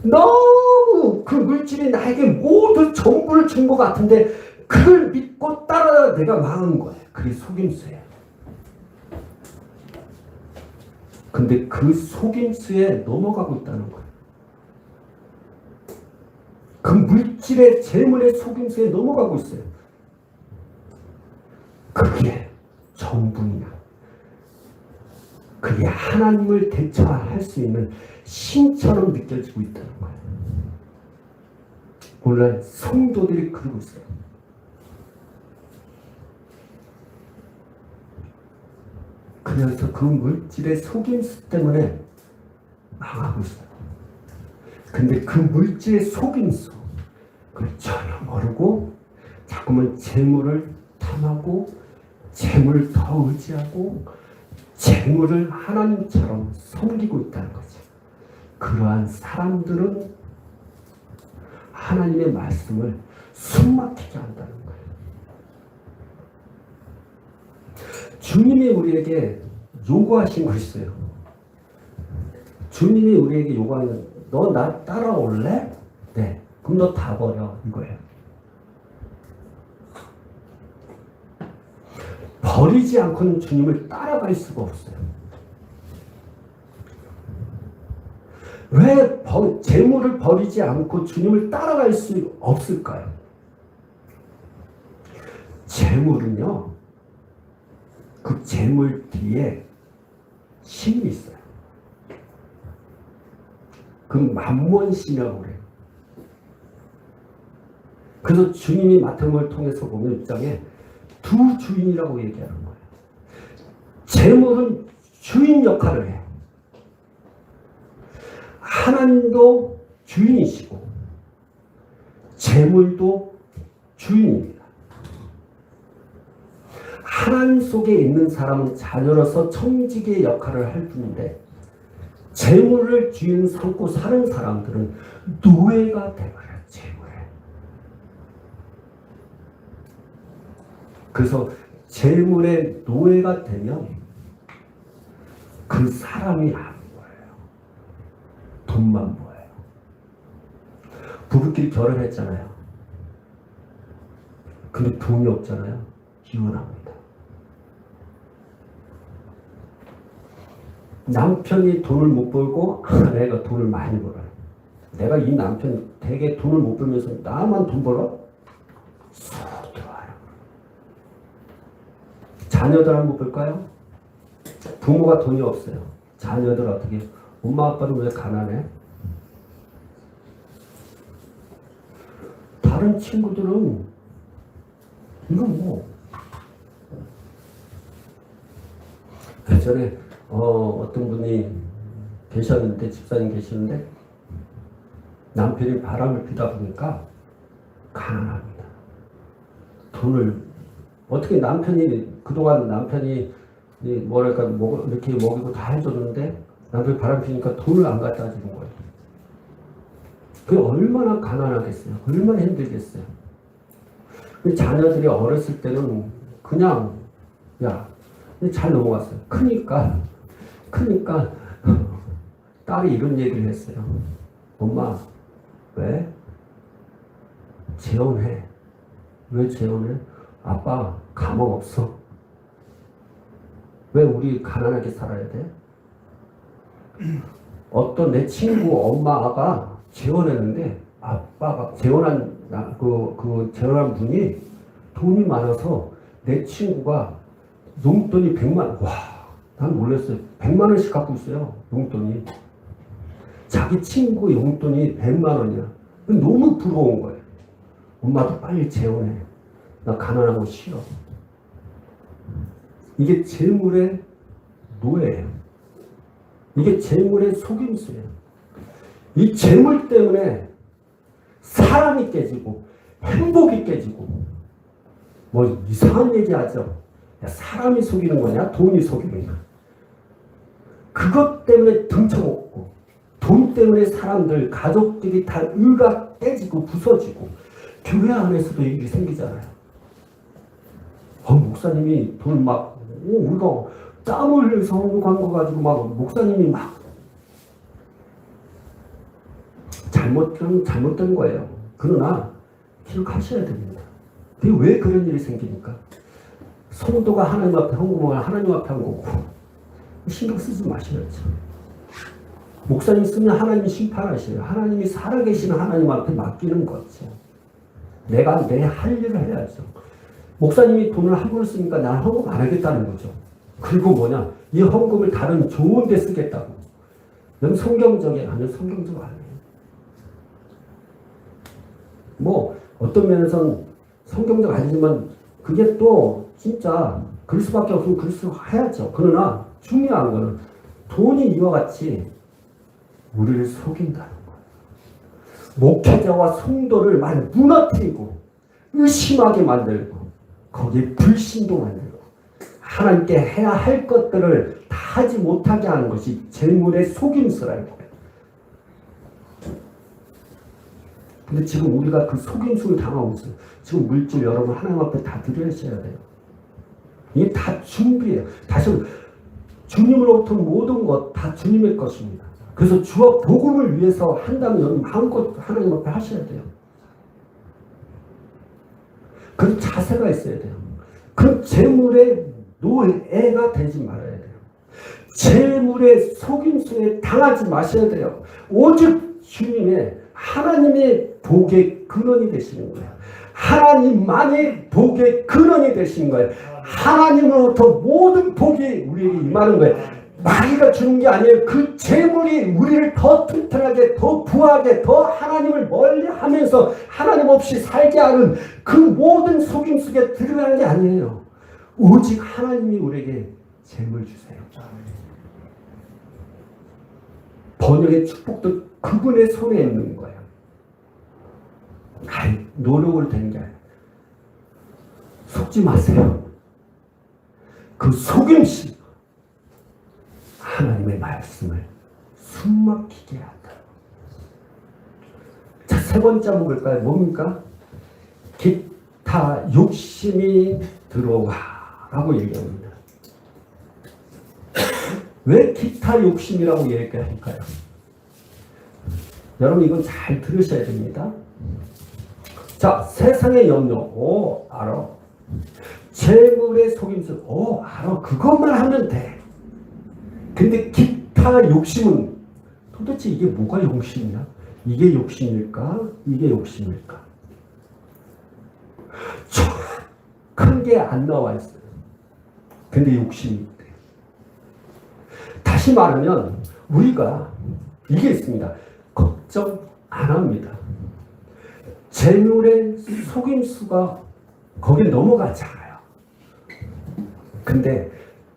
너무 그 물질이 나에게 모든 전부를 준 것 같은데 그걸 믿고 따라다가 내가 망한 거예요. 그게 속임수예요. 근데 그 속임수에 넘어가고 있다는 거예요. 그 물질의 재물의 속임수에 넘어가고 있어요. 그게 전부냐. 그게 하나님을 대처할 수 있는 신처럼 느껴지고 있다는 거예요. 오늘 성도들이 그러고 있어요. 그래서 그 물질의 속임수 때문에 망하고 있어요. 근데 그 물질의 속임수, 그걸 전혀 모르고 자꾸만 재물을 탐하고 재물을 더 의지하고 재물을 하나님처럼 섬기고 있다는 거죠. 그러한 사람들은 하나님의 말씀을 숨막히게 한다는 거예요. 주님이 우리에게 요구하신 것이 있어요. 주님이 우리에게 요구하는, 너 나 따라올래? 네. 그럼 너 다 버려. 이거예요. 버리지 않고는 주님을 따라갈 수가 없어요. 왜 재물을 버리지 않고 주님을 따라갈 수 없을까요? 재물은요, 그 재물 뒤에 신이 있어요. 그 만몬신이라고 그래요. 그래서 주님이 마태복음을 통해서 보면 6장에 두 주인이라고 얘기하는 거예요. 재물은 주인 역할을 해요. 하나님도 주인이시고 재물도 주인입니다. 하나님 속에 있는 사람은 자녀로서 청지기의 역할을 할 뿐인데 재물을 주인 삼고 사는 사람들은 노예가 되어버려요. 재물에. 그래서 재물의 노예가 되면 그 사람이 안 보여요. 돈만 보여요. 부부끼리 결혼했잖아요. 근데 돈이 없잖아요. 이혼합니다. 남편이 돈을 못 벌고 아내가 돈을 많이 벌어요. 내가 이 남편이 되게 돈을 못 벌면서 나만 돈 벌어? 쑥 들어와요. 자녀들 한번 볼까요? 부모가 돈이 없어요. 자녀들 어떻게? 엄마 아빠는 왜 가난해? 다른 친구들은 이거 뭐 예전에 어떤 분이 계셨는데, 집사님 계시는데 남편이 바람을 피다 보니까 가난합니다. 돈을 어떻게 남편이 그동안 남편이 뭐랄까 이렇게 먹이고 다 해줬는데 남편이 바람 피니까 돈을 안 갖다 주는 거예요. 그게 얼마나 가난하겠어요. 얼마나 힘들겠어요. 자녀들이 어렸을 때는 그냥 잘 넘어갔어요. 크니까 딸이 이런 얘기를 했어요. 엄마, 왜? 재혼해. 왜 재혼해? 아빠 감옥 없어. 왜 우리 가난하게 살아야 돼? 어떤 내 친구 엄마가 재혼했는데 아빠가 재혼한 재혼한 분이 돈이 많아서 내 친구가 용돈이 100만, 난 놀랐어요. 100만 원씩 갖고 있어요. 용돈이. 자기 친구 용돈이 100만 원이야. 너무 부러운 거예요. 엄마도 빨리 재혼해. 나 가난한 거 싫어. 이게 재물의 노예예요. 이게 재물의 속임수예요. 이 재물 때문에 사랑이 깨지고 행복이 깨지고 뭐 이상한 얘기하죠. 야, 사람이 속이는 거냐? 돈이 속이는 거냐? 그것 때문에 등쳐먹고 돈 때문에 사람들, 가족들이 다 의가 깨지고 부서지고 교회 안에서도 일이 생기잖아요. 목사님이 돈 막 우리가 땀을 흘려서 헌금한 거 가지고 막 목사님이 막 잘못된 거예요. 그러나 기록하셔야 됩니다. 왜 그런 일이 생기니까? 성도가 하나님 앞에 헌금을 하나님 앞에 한 거고 신경 쓰지 마셔야죠. 목사님 쓰면 하나님이 심판하셔요. 하나님이 살아계시는 하나님 앞에 맡기는 거죠. 내가 내 할 일을 해야죠. 목사님이 돈을 함부로 쓰니까 나는 헌금 안 하겠다는 거죠. 그리고 뭐냐? 이 헌금을 다른 좋은 데 쓰겠다고. 넌 성경적이 아니야. 성경적 아니에요. 뭐 어떤 면에서는 성경적 아니지만 그게 또 진짜 그럴 수밖에 없으면 그럴 해야죠. 그러나 중요한 거는 돈이 이와 같이 우리를 속인다는 거예요. 목회자와 성도를 많이 무너뜨리고 의심하게 만들고 거기에 불신도 만들고 하나님께 해야 할 것들을 다 하지 못하게 하는 것이 재물의 속임수라는 거예요. 근데 지금 우리가 그 속임수를 당하고 있어요. 지금 물질 여러분 하나님 앞에 다 드려야 돼요. 이게 다 준비예요. 다시 주님으로부터 모든 것 다 주님의 것입니다. 그래서 주와 복음을 위해서 한다면 여러분 마음껏 하나님 앞에 하셔야 돼요. 그런 자세가 있어야 돼요. 그 재물의 노예가 되지 말아야 돼요. 재물의 속임수에 당하지 마셔야 돼요. 오직 주님의 하나님의 복의 근원이 되시는 거예요. 하나님만의 복의 근원이 되시는 거예요. 하나님으로부터 모든 복이 우리에게 임하는 거예요. 마귀가 주는 게 아니에요. 그 재물이 우리를 더 튼튼하게, 더 부하게, 더 하나님을 멀리하면서 하나님 없이 살게 하는 그 모든 속임 속에 들어가는 게 아니에요. 오직 하나님이 우리에게 재물 주세요. 번영의 축복도 그분의 손에 있는 거예요. 노력으로 되는 게 아니에요. 속지 마세요. 그 속임수 하나님의 말씀을 숨막히게 한다. 자, 세 번째 한번 볼까요? 뭡니까? 기타 욕심이 들어와 라고 얘기합니다. 왜 기타 욕심이라고 얘기할까요? 여러분 이건 잘 들으셔야 됩니다. 자, 세상의 염려, 알아. 재물의 속임수, 알아. 그것만 하면 돼. 근데 기타 욕심은 도대체 이게 뭐가 욕심이야? 이게 욕심일까? 이게 욕심일까? 정확한 게 안 나와 있어요. 근데 욕심이 있대. 다시 말하면 우리가 이게 있습니다. 걱정 안 합니다. 재물의 속임수가 거기에 넘어가지 않아요. 근데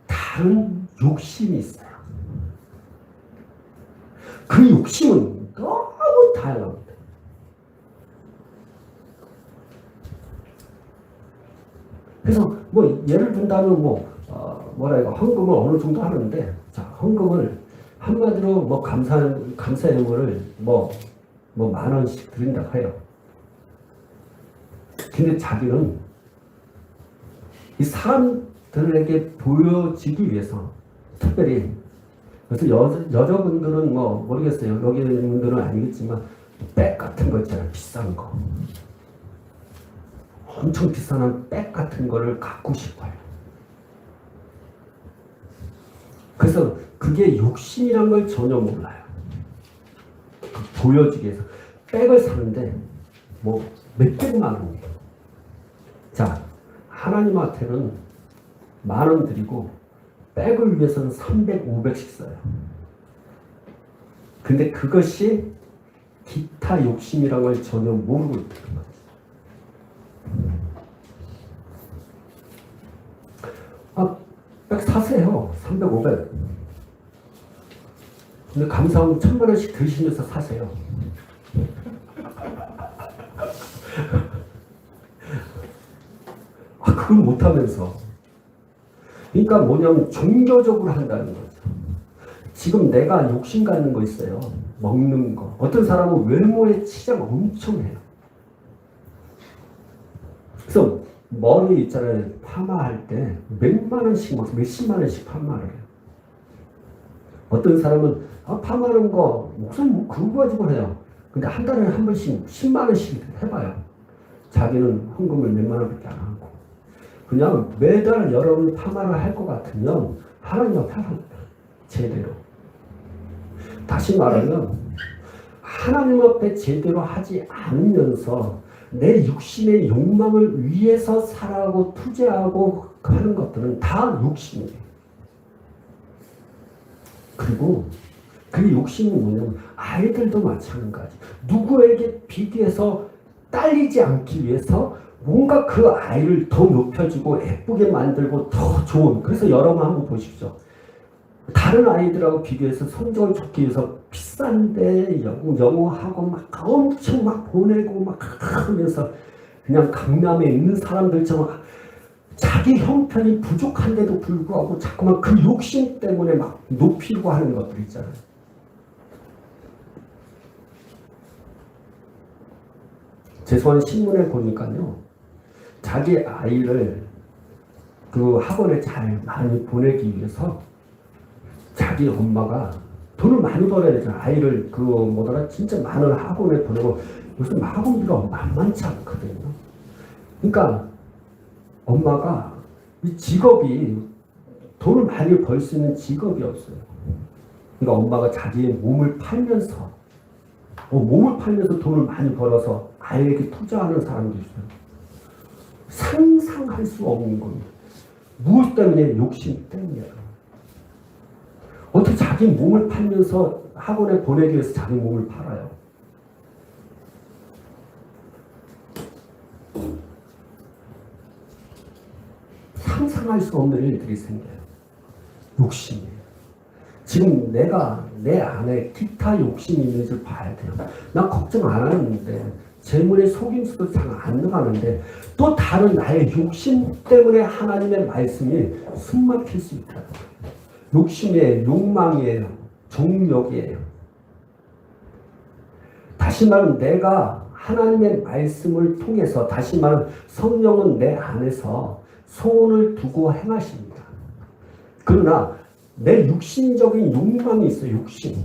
다른 욕심이 있어요. 그 욕심은 너무 다양합니다. 그래서 뭐 예를 든다면 헌금을 어느 정도 하는데, 자, 헌금을 한마디로 뭐 감사예물을 뭐 10,000원씩 드린다고 해요. 근데 자기는 이 사람들에게 보여지기 위해서 특별히, 그래서 여자분들은 뭐 모르겠어요. 여기 있는 분들은 아니겠지만 백 같은 거 있잖아요. 비싼 거. 엄청 비싼 백 같은 거를 갖고 싶어요. 그래서 그게 욕심이란 걸 전혀 몰라요. 보여지기 위해서 백을 사는데 뭐 몇백만 원이에요. 자, 하나님한테는 10,000원 드리고 백을 위해서는 300, 500씩 써요. 근데 그것이 기타 욕심이라는 걸 전혀 모르고 있다는 거죠. 백 사세요. 300, 500. 근데 감사하면 1,000,000원씩 드시면서 사세요. 그걸 못하면서. 그러니까 뭐냐면 종교적으로 한다는 거죠. 지금 내가 욕심 갖는 거 있어요. 먹는 거. 어떤 사람은 외모에 치장 엄청 해요. 그래서 머리 있잖아요. 파마할 때 몇만 원씩, 몇십만 원씩 파마를 해요. 어떤 사람은 파마하는 거 목소리 그거 가지고 해요. 근데 한 달에 한 번씩 10만 원씩 해봐요. 자기는 헌금을 몇만 원밖에 안 하고. 그냥 매달 여러분 파마를 할 것 같으면 하나님 앞에 하라. 제대로. 다시 말하면 하나님 앞에 제대로 하지 않으면서 내 육신의 욕망을 위해서 살아가고 투자하고 하는 것들은 다 욕심이에요. 그리고 그 욕심이 뭐냐면 아이들도 마찬가지. 누구에게 비교해서 딸리지 않기 위해서 뭔가 그 아이를 더 높여주고 예쁘게 만들고 더 좋은. 그래서 여러분 한번 보십시오. 다른 아이들하고 비교해서 성적을 좋기 위해서 비싼데 영어하고 막 엄청 막 보내고 막 하면서 그냥 강남에 있는 사람들처럼 자기 형편이 부족한데도 불구하고 자꾸만 그 욕심 때문에 막 높이고 하는 것들 있잖아요. 죄송한 신문에 보니까요. 자기 아이를 그 학원에 잘 많이 보내기 위해서 자기 엄마가 돈을 많이 벌어야 되잖아. 아이를 진짜 많은 학원에 보내고 요즘 학원비가 만만치 않거든요. 그러니까 엄마가 이 직업이 돈을 많이 벌 수 있는 직업이 없어요. 그러니까 엄마가 자기의 몸을 팔면서 돈을 많이 벌어서 아이에게 투자하는 사람도 있어요. 상상할 수 없는 겁니다. 무엇 때문에? 욕심 때문이에요. 어떻게 자기 몸을 팔면서 학원에 보내기 위해서 자기 몸을 팔아요? 상상할 수 없는 일들이 생겨요. 욕심이에요. 지금 내가 내 안에 기타 욕심이 있는지 봐야 돼요. 나 걱정 안 하는데 재물의 속임수도 잘 안 나가는데 또 다른 나의 욕심 때문에 하나님의 말씀이 숨막힐 수 있다. 욕심이에요. 욕망이에요. 정욕이에요. 다시 말하면 내가 하나님의 말씀을 통해서 다시 말하면 성령은 내 안에서 소원을 두고 행하십니다. 그러나 내 육신적인 욕망이 있어요. 욕심.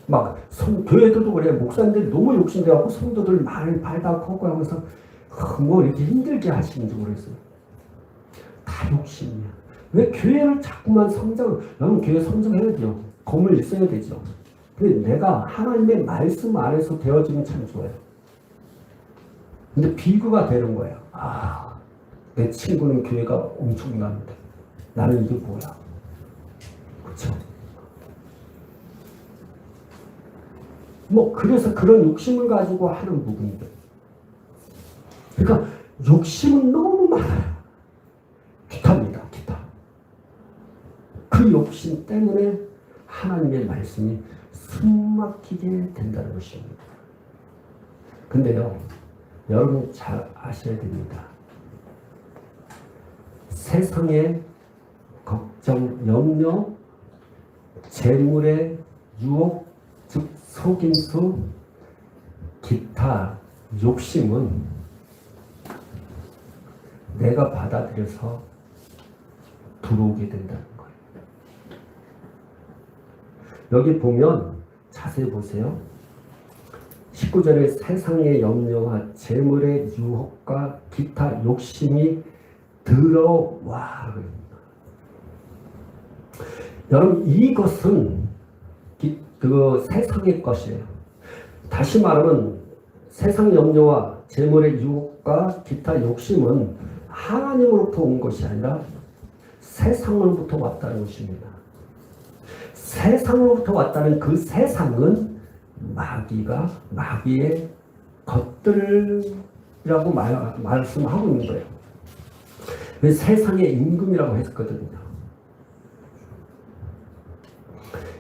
막 교회들도 그래. 목사님들이 너무 욕심돼갖고 성도들 많이 발닥하고 하면서 뭐 이렇게 힘들게 하시는지 모르겠어요. 다 욕심이야. 왜 교회를 자꾸만 여러분 교회 성장해야 돼요. 건물 있어야 되죠. 근데 내가 하나님의 말씀 안에서 되어지면 참 좋아요. 근데 비교가 되는 거예요. 내 친구는 교회가 엄청납니다. 나는 이게 뭐야? 그렇죠? 그래서 그런 욕심을 가지고 하는 부분이에요. 그러니까 욕심은 너무 많아요. 기타입니다. 기타. 그 욕심 때문에 하나님의 말씀이 숨막히게 된다는 것입니다. 근데요, 여러분 잘 아셔야 됩니다. 세상의 걱정, 염려, 재물의 유혹, 즉 속임수, 기타, 욕심은 내가 받아들여서 들어오게 된다는 거예요. 여기 보면 자세히 보세요. 19절에 세상의 염려와 재물의 유혹과 기타 욕심이 들어와. 여러분 이것은 세상의 것이에요. 다시 말하면 세상 염려와 재물의 유혹과 기타 욕심은 하나님으로부터 온 것이 아니라 세상으로부터 왔다는 것입니다. 세상으로부터 왔다는 그 세상은 마귀의 것들이라고 말씀하고 있는 거예요. 세상의 임금이라고 했거든요.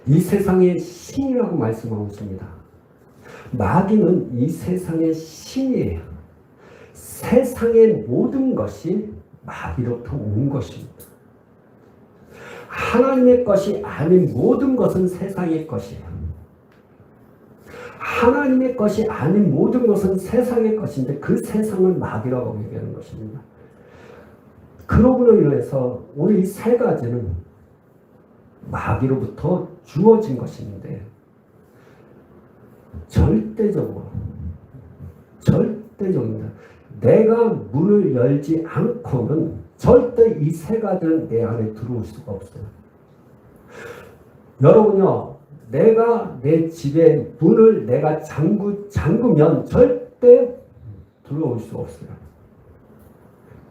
이 세상의 신이라고 말씀하고 있습니다. 마귀는 이 세상의 신이에요. 세상의 모든 것이 마귀로부터 온 것입니다. 하나님의 것이 아닌 모든 것은 세상의 것이에요. 하나님의 것이 아닌 모든 것은 세상의 것인데 그 세상을 마귀라고 얘기하는 것입니다. 그러므로 인해서 오늘 이 세 가지는 마귀로부터 주어진 것인데 절대적으로 내가 문을 열지 않고는 절대 이 세 가지는 내 안에 들어올 수가 없어요. 여러분요, 내가 내 집에 문을 내가 잠그면 절대 들어올 수 없어요.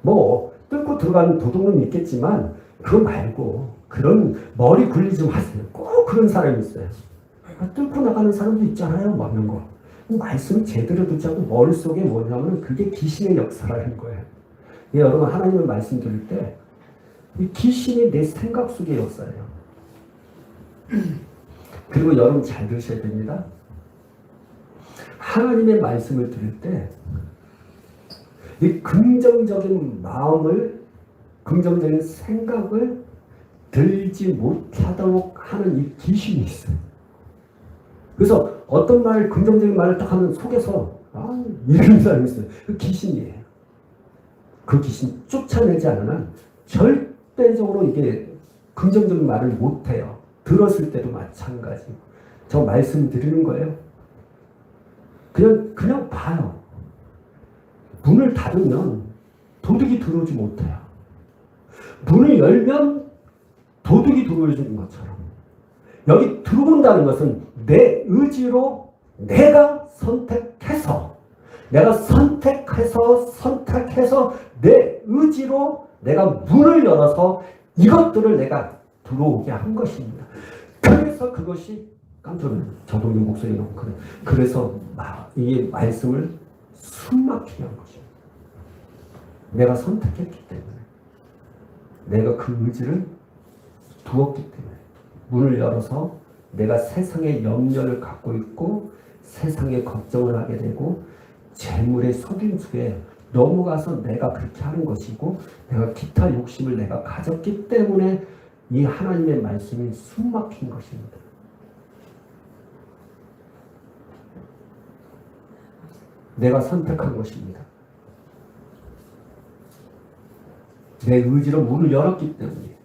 뭐 뚫고 들어가는 도둑은 있겠지만 그거 말고 그런 머리 굴리지 마세요. 꼭 그런 사람이 있어요. 뚫고 나가는 사람도 있잖아요. 뭐 이런 거. 말씀을 제대로 듣지 않고 머릿속에 뭐냐면 그게 귀신의 역사라는 거예요. 예, 여러분 하나님의 말씀 들을 때 이 귀신이 내 생각 속의 역사예요. 그리고 여러분 잘 들으셔야 됩니다. 하나님의 말씀을 들을 때 이 긍정적인 마음을, 긍정적인 생각을 들지 못하도록 하는 이 귀신이 있어요. 그래서 어떤 말, 긍정적인 말을 딱 하면 속에서 이런 사람이 있어요. 그 귀신이에요. 그 귀신 쫓아내지 않으면 절대적으로 이게 긍정적인 말을 못해요. 들었을 때도 마찬가지. 저 말씀 드리는 거예요. 그냥 봐요. 문을 닫으면 도둑이 들어오지 못해요. 문을 열면 도둑이 들어오는 것처럼 여기 들어온다는 것은 내 의지로 내가 선택해서 내 의지로 내가 문을 열어서 이것들을 내가 들어오게 한 것입니다. 그래서 그것이 깜짝 놀랐어요. 저동영 목소리 너무 그래. 그래서 이 말씀을 숨막히게 한 것입니다. 내가 선택했기 때문에, 내가 그 의지를 두었기 때문에 문을 열어서 내가 세상의 염려를 갖고 있고 세상의 걱정을 하게 되고 재물의 속임수에 넘어가서 내가 그렇게 하는 것이고 내가 기타 욕심을 내가 가졌기 때문에 이 하나님의 말씀이 숨막힌 것입니다. 내가 선택한 것입니다. 내 의지로 문을 열었기 때문에.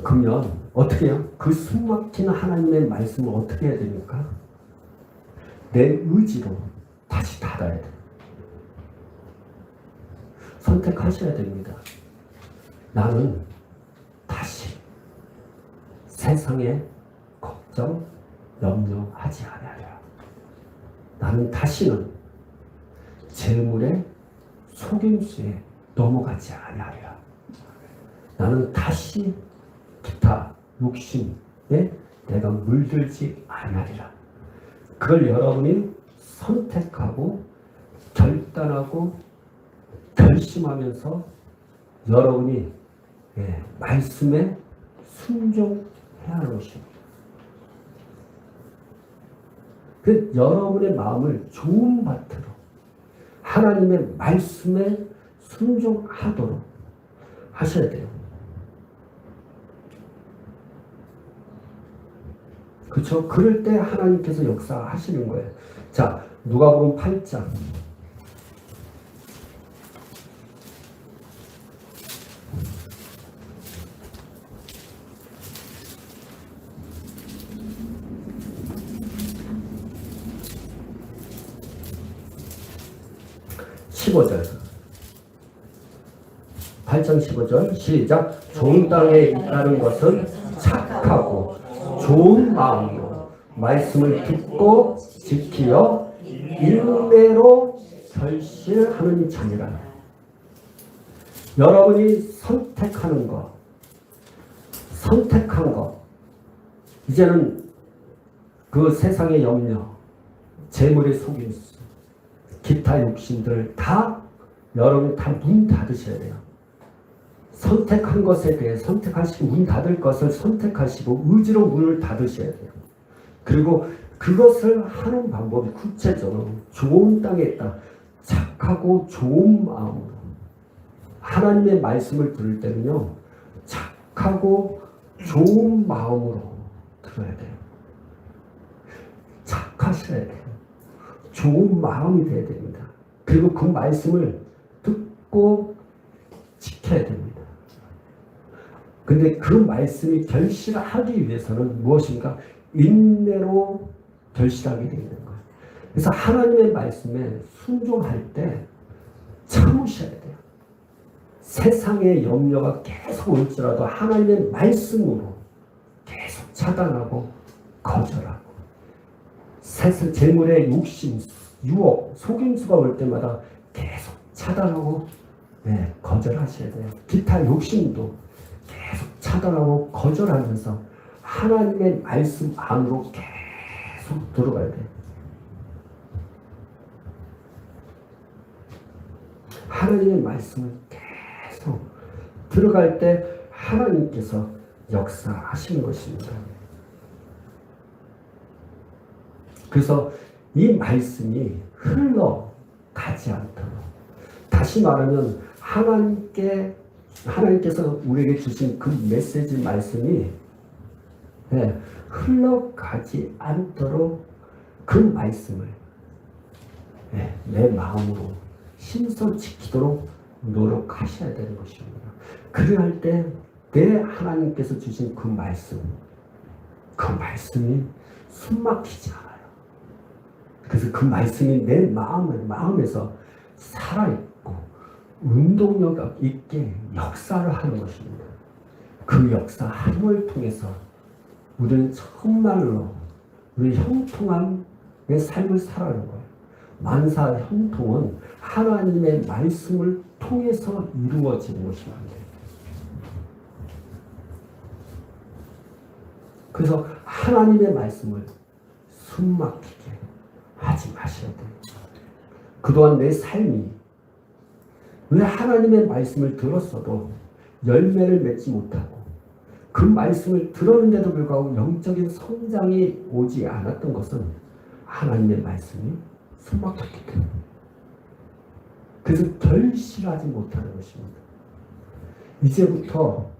그러면 어떻게 해요? 그 숨막힌 하나님의 말씀을 어떻게 해야 됩니까? 내 의지로 다시 닫아야 돼요. 선택하셔야 됩니다. 나는 다시 세상에 걱정, 염려하지 않으리라. 나는 다시는 재물의 속임수에 넘어가지 아니하리라. 나는 다시 기타 욕심에 내가 물들지 아니하리라. 그걸 여러분이 선택하고 결단하고 결심하면서 여러분이 말씀에 순종해야 하는 것입니다. 그 여러분의 마음을 좋은 밭으로 하나님의 말씀에 순종하도록 하셔야 돼요. 그렇죠? 그럴 때 하나님께서 역사하시는 거예요. 자, 누가복음 8장 15절 8장 15절 시작. 좋은 땅에 있다는 것은 착하고 좋은 마음으로 말씀을 듣고 지키어 인내로 결실하는 자니라. 여러분이 선택한 것, 이제는 그 세상의 염려, 재물의 속임수, 기타 욕심들 다 여러분이 다 문 닫으셔야 돼요. 선택한 것에 대해 선택하시고 문 닫을 것을 선택하시고 의지로 문을 닫으셔야 돼요. 그리고 그것을 하는 방법이 구체적으로 좋은 땅에 있다. 착하고 좋은 마음으로 하나님의 말씀을 들을 때는요, 착하고 좋은 마음으로 들어야 돼요. 착하셔야 돼요. 좋은 마음이 돼야 됩니다. 그리고 그 말씀을 듣고 지켜야 됩니다. 근데 그 말씀이 결실하기 위해서는 무엇인가? 인내로 결실하게 되는 거예요. 그래서 하나님의 말씀에 순종할 때 참으셔야 돼요. 세상의 염려가 계속 올지라도 하나님의 말씀으로 계속 차단하고 거절하고, 세상 재물의 욕심, 유혹, 속임수가 올 때마다 계속 차단하고 거절하셔야 돼요. 기타 욕심도 계속 차단하고 거절하면서 하나님의 말씀 안으로 계속 들어가야 돼요. 하나님의 말씀을 계속 들어갈 때 하나님께서 역사하시는 것입니다. 그래서 이 말씀이 흘러가지 않도록, 다시 말하면 하나님께서 우리에게 주신 그 메시지 말씀이 흘러가지 않도록 그 말씀을 내 마음으로 신선 지키도록 노력하셔야 되는 것입니다. 그럴 때 내 하나님께서 주신 그 말씀이 숨막히지 않아요. 그래서 그 말씀이 내 마음에서 살아있고 운동력 있게 역사를 하는 것입니다. 그 역사함을 통해서 우리는 정말로 우리 형통한 삶을 살아가는 거예요. 만사 형통은 하나님의 말씀을 통해서 이루어지는 것입니다. 그래서 하나님의 말씀을 숨막히게 하지 마셔야 돼요. 그동안 내 삶이 왜 하나님의 말씀을 들었어도 열매를 맺지 못하고, 그 말씀을 들었는데도 불구하고 영적인 성장이 오지 않았던 것은 하나님의 말씀이 숨막혔기 때문에, 그래서 결실하지 못하는 것입니다. 이제부터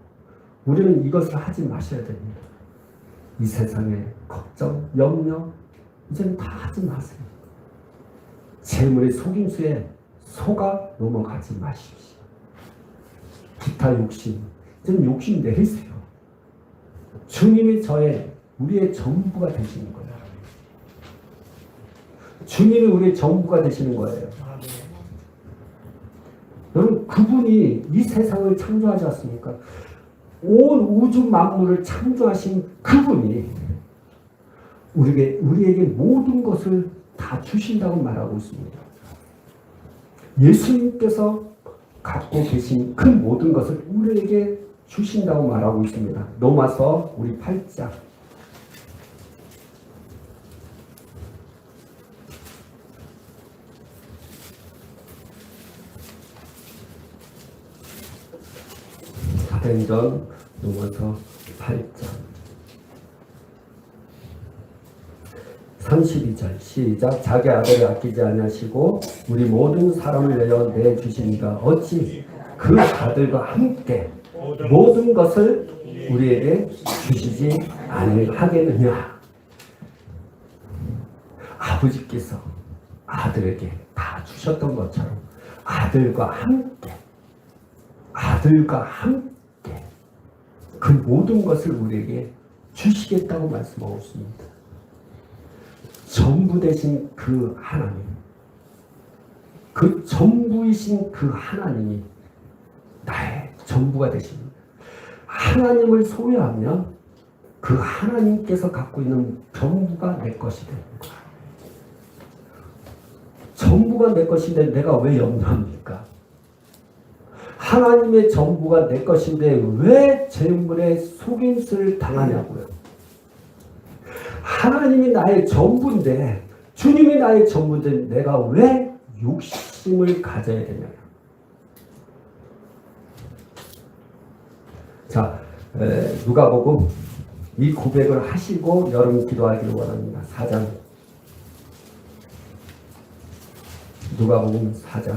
우리는 이것을 하지 마셔야 됩니다. 이 세상의 걱정, 염려 이제는 다 하지 마세요. 재물의 속임수에 속아 넘어가지 마십시오. 기타 욕심, 이제는 욕심 내리세요. 주님이 우리의 전부가 되시는 거예요. 주님이 우리의 전부가 되시는 거예요. 여러분, 그분이 이 세상을 창조하지 않습니까? 온 우주 만물을 창조하신 그분이 우리에게 모든 것을 다 주신다고 말하고 있습니다. 예수님께서 갖고 계신 그 모든 것을 우리에게 주신다고 말하고 있습니다. 로마서 우리 8장 사도행전 로마서 8장 32절 시작. 자기 아들을 아끼지 아니하시고 우리 모든 사람을 내어 내주시니까 어찌 그 아들과 함께 모든 것을 우리에게 주시지 아니하겠느냐. 아버지께서 아들에게 다 주셨던 것처럼 아들과 함께 그 모든 것을 우리에게 주시겠다고 말씀하고 있습니다. 전부 되신 그 하나님, 그 전부이신 그 하나님이 나의 전부가 되십니다. 하나님을 소유하면 그 하나님께서 갖고 있는 전부가 내 것이 됩니다. 전부가 내 것인데 내가 왜 염려합니까? 하나님의 전부가 내 것인데 왜 재물의 속임수를 당하냐고요. 하나님이 나의 전부인데, 주님이 나의 전부인데 내가 왜 욕심을 가져야 되냐. 자, 누가복음 이 고백을 하시고 여러분 기도하기를 원합니다. 4장 누가복음 4장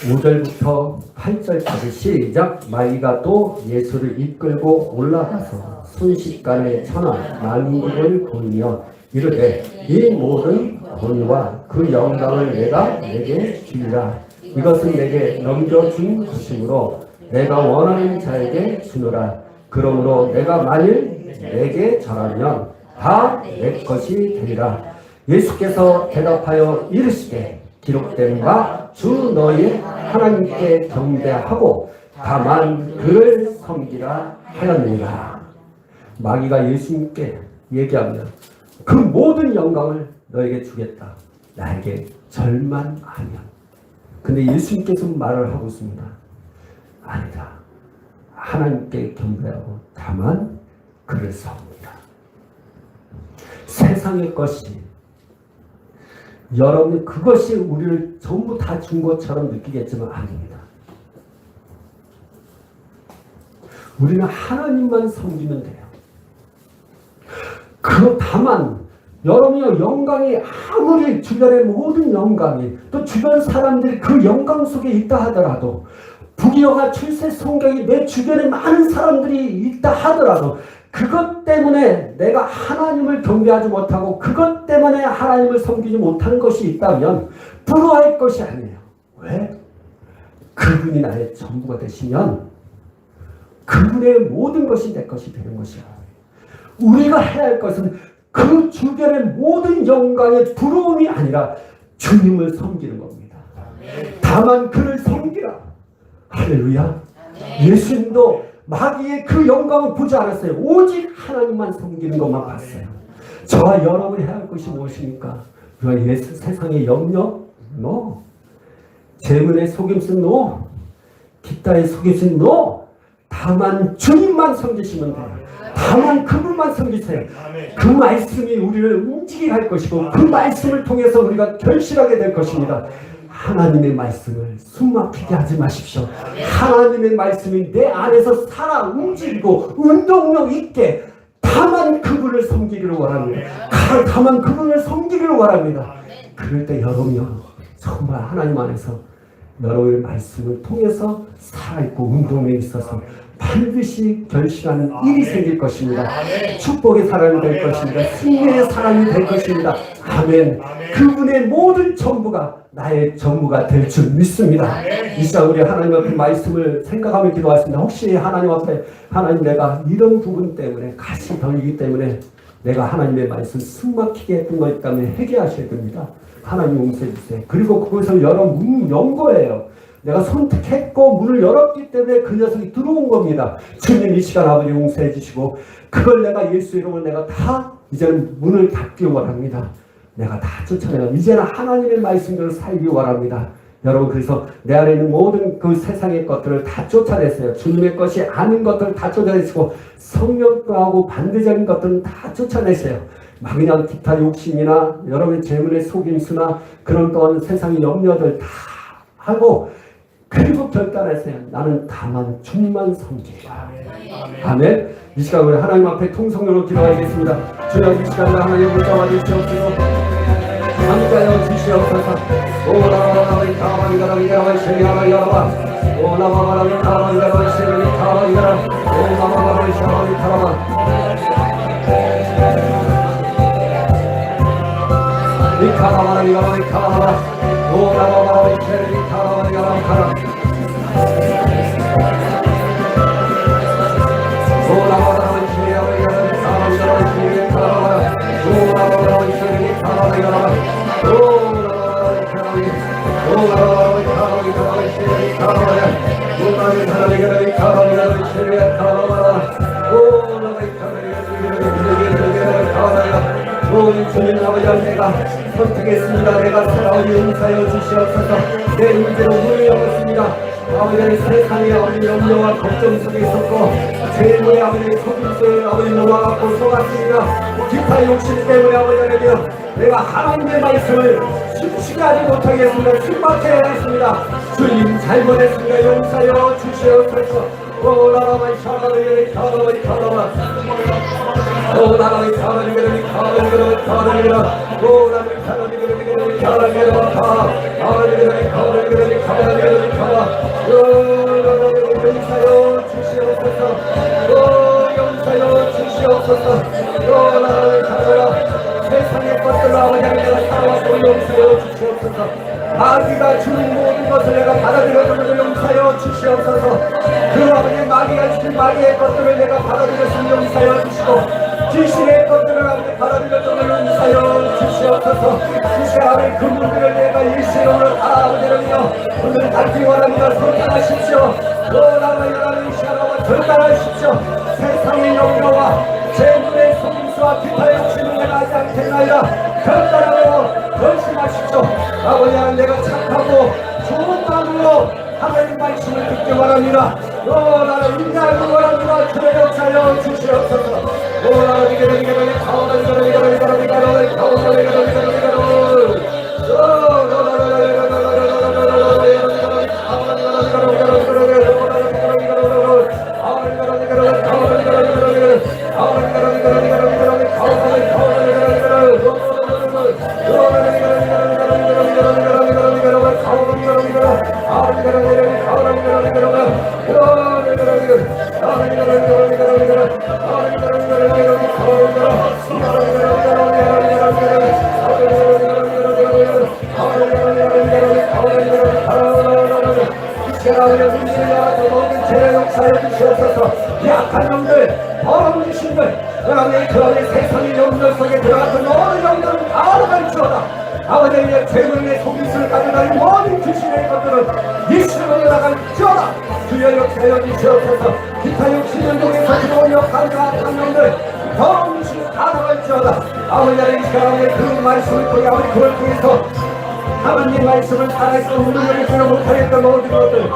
5절부터 8절까지 시작. 마귀가 또 예수를 이끌고 올라가서 순식간에 천하 만국을 보이며 이르되 이 모든 권위와 그 영광을 내가 내게 주리라. 이것은 내게 넘겨준 것이므로 내가 원하는 자에게 주노라. 그러므로 내가 만일 내게 절하면 다 내 것이 되리라. 예수께서 대답하여 이르시되 기록된 바 주 너희 하나님께 경배하고 다만 그를 섬기라 하였느니라. 마귀가 예수님께 얘기하면 그 모든 영광을 너에게 주겠다. 나에게 절만 하면. 근데 예수님께서 말을 하고 있습니다. 아니다. 하나님께 경배하고 다만 그를 섬기라. 세상의 것이 여러분 그것이 우리를 전부 다 준 것처럼 느끼겠지만 아닙니다. 우리는 하나님만 섬기면 돼요. 다만 여러분의 영광이 아무리 주변의 모든 영광이 또 주변 사람들이 그 영광 속에 있다 하더라도 부귀영화 출세 성경이 내 주변에 많은 사람들이 있다 하더라도 그것 때문에 내가 하나님을 경배하지 못하고 그것 때문에 하나님을 섬기지 못하는 것이 있다면 부러워할 것이 아니에요. 왜? 그분이 나의 전부가 되시면 그분의 모든 것이 내 것이 되는 것이야. 우리가 해야 할 것은 그 주변의 모든 영광의 부러움이 아니라 주님을 섬기는 겁니다. 다만 그를 섬기라. 할렐루야. 예수님도 마귀의 그 영광을 보지 않았어요. 오직 하나님만 섬기는 것만 봤어요. 저와 여러분이 해야 할 것이 무엇입니까? 예수 세상의 염려? No. 재물의 속임수? No. 기타의 속임수? No. 다만 주님만 섬기시면 돼요. 다만 그분만 섬기세요. 그 말씀이 우리를 움직이게 할 것이고 그 말씀을 통해서 우리가 결실하게 될 것입니다. 하나님의 말씀을 숨막히게 하지 마십시오. 하나님의 말씀이 내 안에서 살아 움직이고 운동력 있게 다만 그분을 섬기기를 원합니다. 다만 그분을 섬기기를 원합니다. 그럴 때 여러분이 정말 하나님 안에서 여러분의 말씀을 통해서 살아있고 운동력이 있어서 반드시 결실하는 일이 생길 것입니다. 축복의 사람이 될 것입니다. 승리의 사람이 될 것입니다. 아멘. 그분의 모든 전부가 나의 전부가 될 줄 믿습니다. 이 시간 우리 하나님 앞에 말씀을 생각하며 기도하겠습니다. 혹시 하나님 앞에 하나님 내가 이런 부분 때문에 가시 덜리기 때문에 내가 하나님의 말씀 숨막히게 했던 거 있다면 회개하셔야 됩니다. 하나님 용서해 주세요. 그리고 그것을 열어 문을 연 거예요. 내가 선택했고 문을 열었기 때문에 그 녀석이 들어온 겁니다. 주님 이 시간 아버지 용서해 주시고 그걸 내가 예수 이름으로 내가 다 이제는 문을 닫기 원합니다. 내가 다 쫓아내라. 이제는 하나님의 말씀대로 살기 원합니다. 여러분 그래서 내 안에 있는 모든 그 세상의 것들을 다 쫓아내세요. 주님의 것이 아닌 것들을 다 쫓아내시고 성령하고 반대적인 것들은 다 쫓아내세요. 막 그냥 기타 욕심이나 여러분의 재물의 속임수나 그런 또한 세상의 염려들 다 하고 그리고 결단하세요. 나는 다만 주님만 섬기라. 아멘. 이 시간 우리 하나님 앞에 통성으로 기도하겠습니다. 주여 이 시간에 하나님 붙잡아 주시옵소서. 함께하여 주시옵소서. 오라바라바리 타바리가라리 야라바리 쉐리야라리 야라바 오라바라바리 타바리가라리 쉐리야라리 타바리가라 오라바라바리 샤라리 타라바 이카라바라리 야라리 카라바 오라바라바리 쉐리야라리 타바리 야라리 카라 오라바라바리 쉐리야라리 야라리 타바리가라리 쉐리야라리 타라바 오라바라바리 쉐리야라리 타바리 야라바 주님 아버지 내가 선택했습니다. 내가 살아오니 용서하여 주시옵소서. 내 인생을 후회하였습니다. 아버지 세상에 아버지 염려와 걱정 속에 있었고 재물의 아버지 속임수에 아버지 놓아갖고 속았습니다. 기타 욕심 때문에 아버지 내가 하나님의 말씀을 쉽게 하지 못하겠습니다. 숨막혀 하겠습니다. 주님 잘못했습니다. 용서하여 주시옵소서. 오라라마이 샤라바이 샤라바이 샤라바 나라의 하나님 그러니 하나님 그러니 하나님 그러니 나라의 하나님 그러니 하나님 그러니 하나님 그러니 용사여 주시옵소서 용사여 주시옵소서 나라의 하나님 세상의 것들을 아버지 내가 살아왔고 용서여 주시옵소서 마귀가 주는 모든 것을 내가 받아들여주는 용서여 주시옵소서 그 아버지 마귀가 주신 마귀의 것들을 내가 받아들였으면 용서여 주시고 귀신의 것들을 아버지 받아들여주는 용서여 주시옵소서 이 시간에 그 문들을 내가 일시로는 다 아버지를요 오늘 닫기 원합니다. 선택하십시오. 나라의 하나님 이 시간에 결단하십시오. 세상의 영광과 제 눈의 속임수와 기타 욕심을 내가 하지 않겠나이다. 결단하고 결심하십시오. 아버지 하나님 내가 착하고 좋은 마음으로 하나님 말씀을 듣기 원합니다. 나를 인내하기 원합니다. 주의 역사여 주시옵소서. 나를 이겨내기 약한 놈들, 더러운 귀신들, 그러니 세상의 영들 속에 들어가서 모든 영들은 다 나갈지어다. 아버지의 죄물의 속임수를 가져다니 모든 귀신의 것들은 이시로 나갈지어다. 주여 역사여 주시옵소서. 기타 욕심을 통해서 들어온 역한 놈들, 더러운 귀신 다 나갈지어다. 아버지의 이 시간에 그 말씀을 통해 아버지 그걸 통해서 하나님 말씀을 살아있어 우리를 주여 못하겠던 모든 것들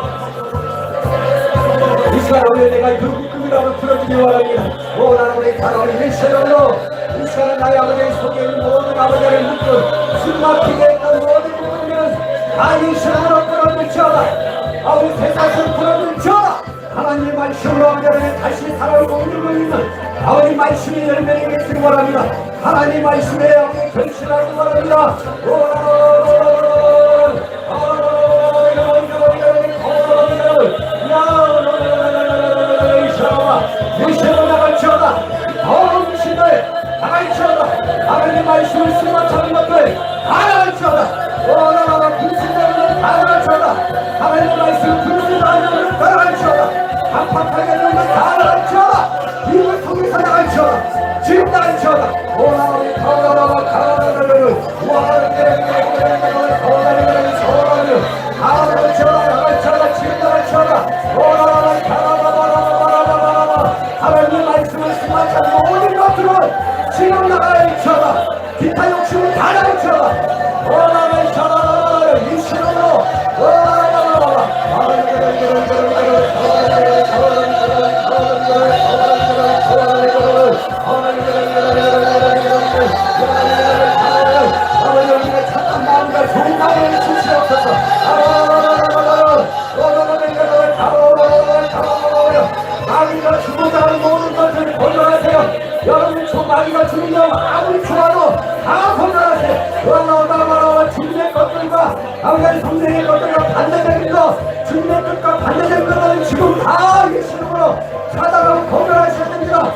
이 시간에 내가 그 묶음이라도 풀어주기 원합니다. 나라의 하나님 일시로로 이 시간에 나의 아버지의 속에 있는 모든 아버지의 묶음 숨막히게 했던 모든 부분들은 다 일시로로 풀어줄지어다. 아버지 세상을 풀어줄지어다. 하나님 말씀으로 아버지를 다시 살아오고 있는 아버지 말씀이 열매를 맺기를 원합니다. 하나님 말씀에 아버지 결실하기 원합니다. 유시로 나갈지어다. 더러운 귀신들 나갈지어다. 하나님 말씀을 숨막히는 것들 다 나갈지어다. 나라가 불신자들은 다 나갈지어다. 하나님 말씀 불신자들은 다 나갈지어다. 한판하게 되는 다 나갈지어다. 입을 통해서 나갈지어다. 지금 나갈지어다. 하나님 말씀을 심하지 모든 것들은 지금 나갈지어다. 기타 욕심은 다 나갈지어다. 나갈지어다. 일시로로 아버지가 착한 마음과 좋은 마음을 주시옵소서. 마귀가 주고자 하는 모든 것을 건너하세요. 여러분 마귀가 주는 영 아무리 좋아도 다 건너하세요. 주님의 것들과 아버지 성령의 것들과 반대적인 것 주님의 뜻과 반대적인 것들은 지금 다 예수님으로 차단하고 건너하셔야 됩니다.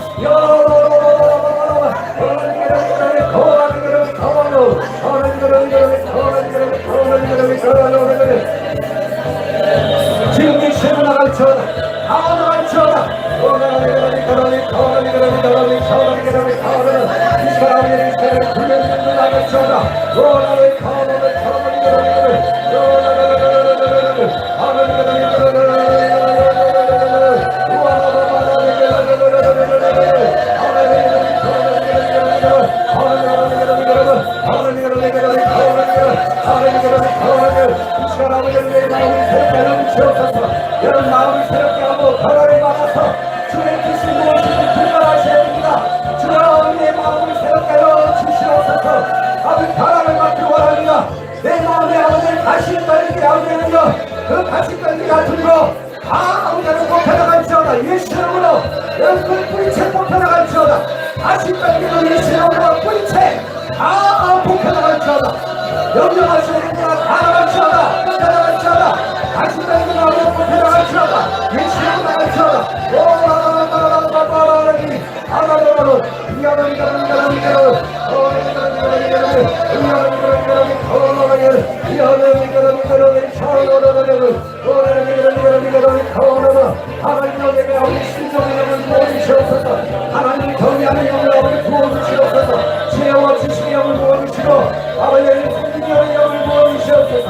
지금 예수님으로 나갈지어다. 다 나갈지어다. 여러분 마음을 새롭게 하고 변화를 받아서 주의 뜻이 무엇인지 분별하셔야 됩니다. 주여 내 마음을 새롭게 하여 주시옵소서. 아버지 변화를 받고 영적 뿌리채 뽑혀나갈지어다. 다시 뺏기는 예수의 이름으로 뿌리채 다 뽑혀나갈지어다. 영영하시는 분들아 다 나갈지어다. 다 나갈지어다. 다시 뺏기는 영적 뽑혀나갈지어다. 예수의 이름으로 나갈지어다. 하나님 경외하는 영을 부어주시옵소서. 지혜와 지식의 영을 부어주시고 아버지의 성령의 영을 부어주시옵소서.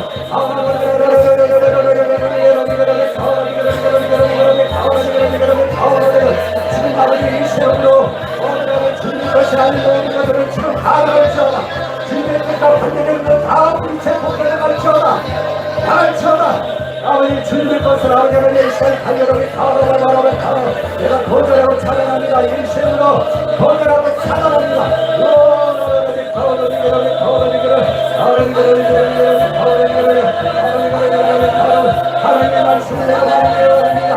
지금 아버지 이 시험으로 죽는 것이 아니고 모든 것들을 지금 다 나갈지어다. 주님의 뜻과 반대되는 것다 불체 폭행을 가르치어다. 가르치어다. 아버지 주님의 것을 아버지는 이 시간 달려가게 가라라 내가 거절하고 찬양합니다. 이 시험으로 거절하고 찬양합니다. 하나님의 말씀을 내가 말합니다.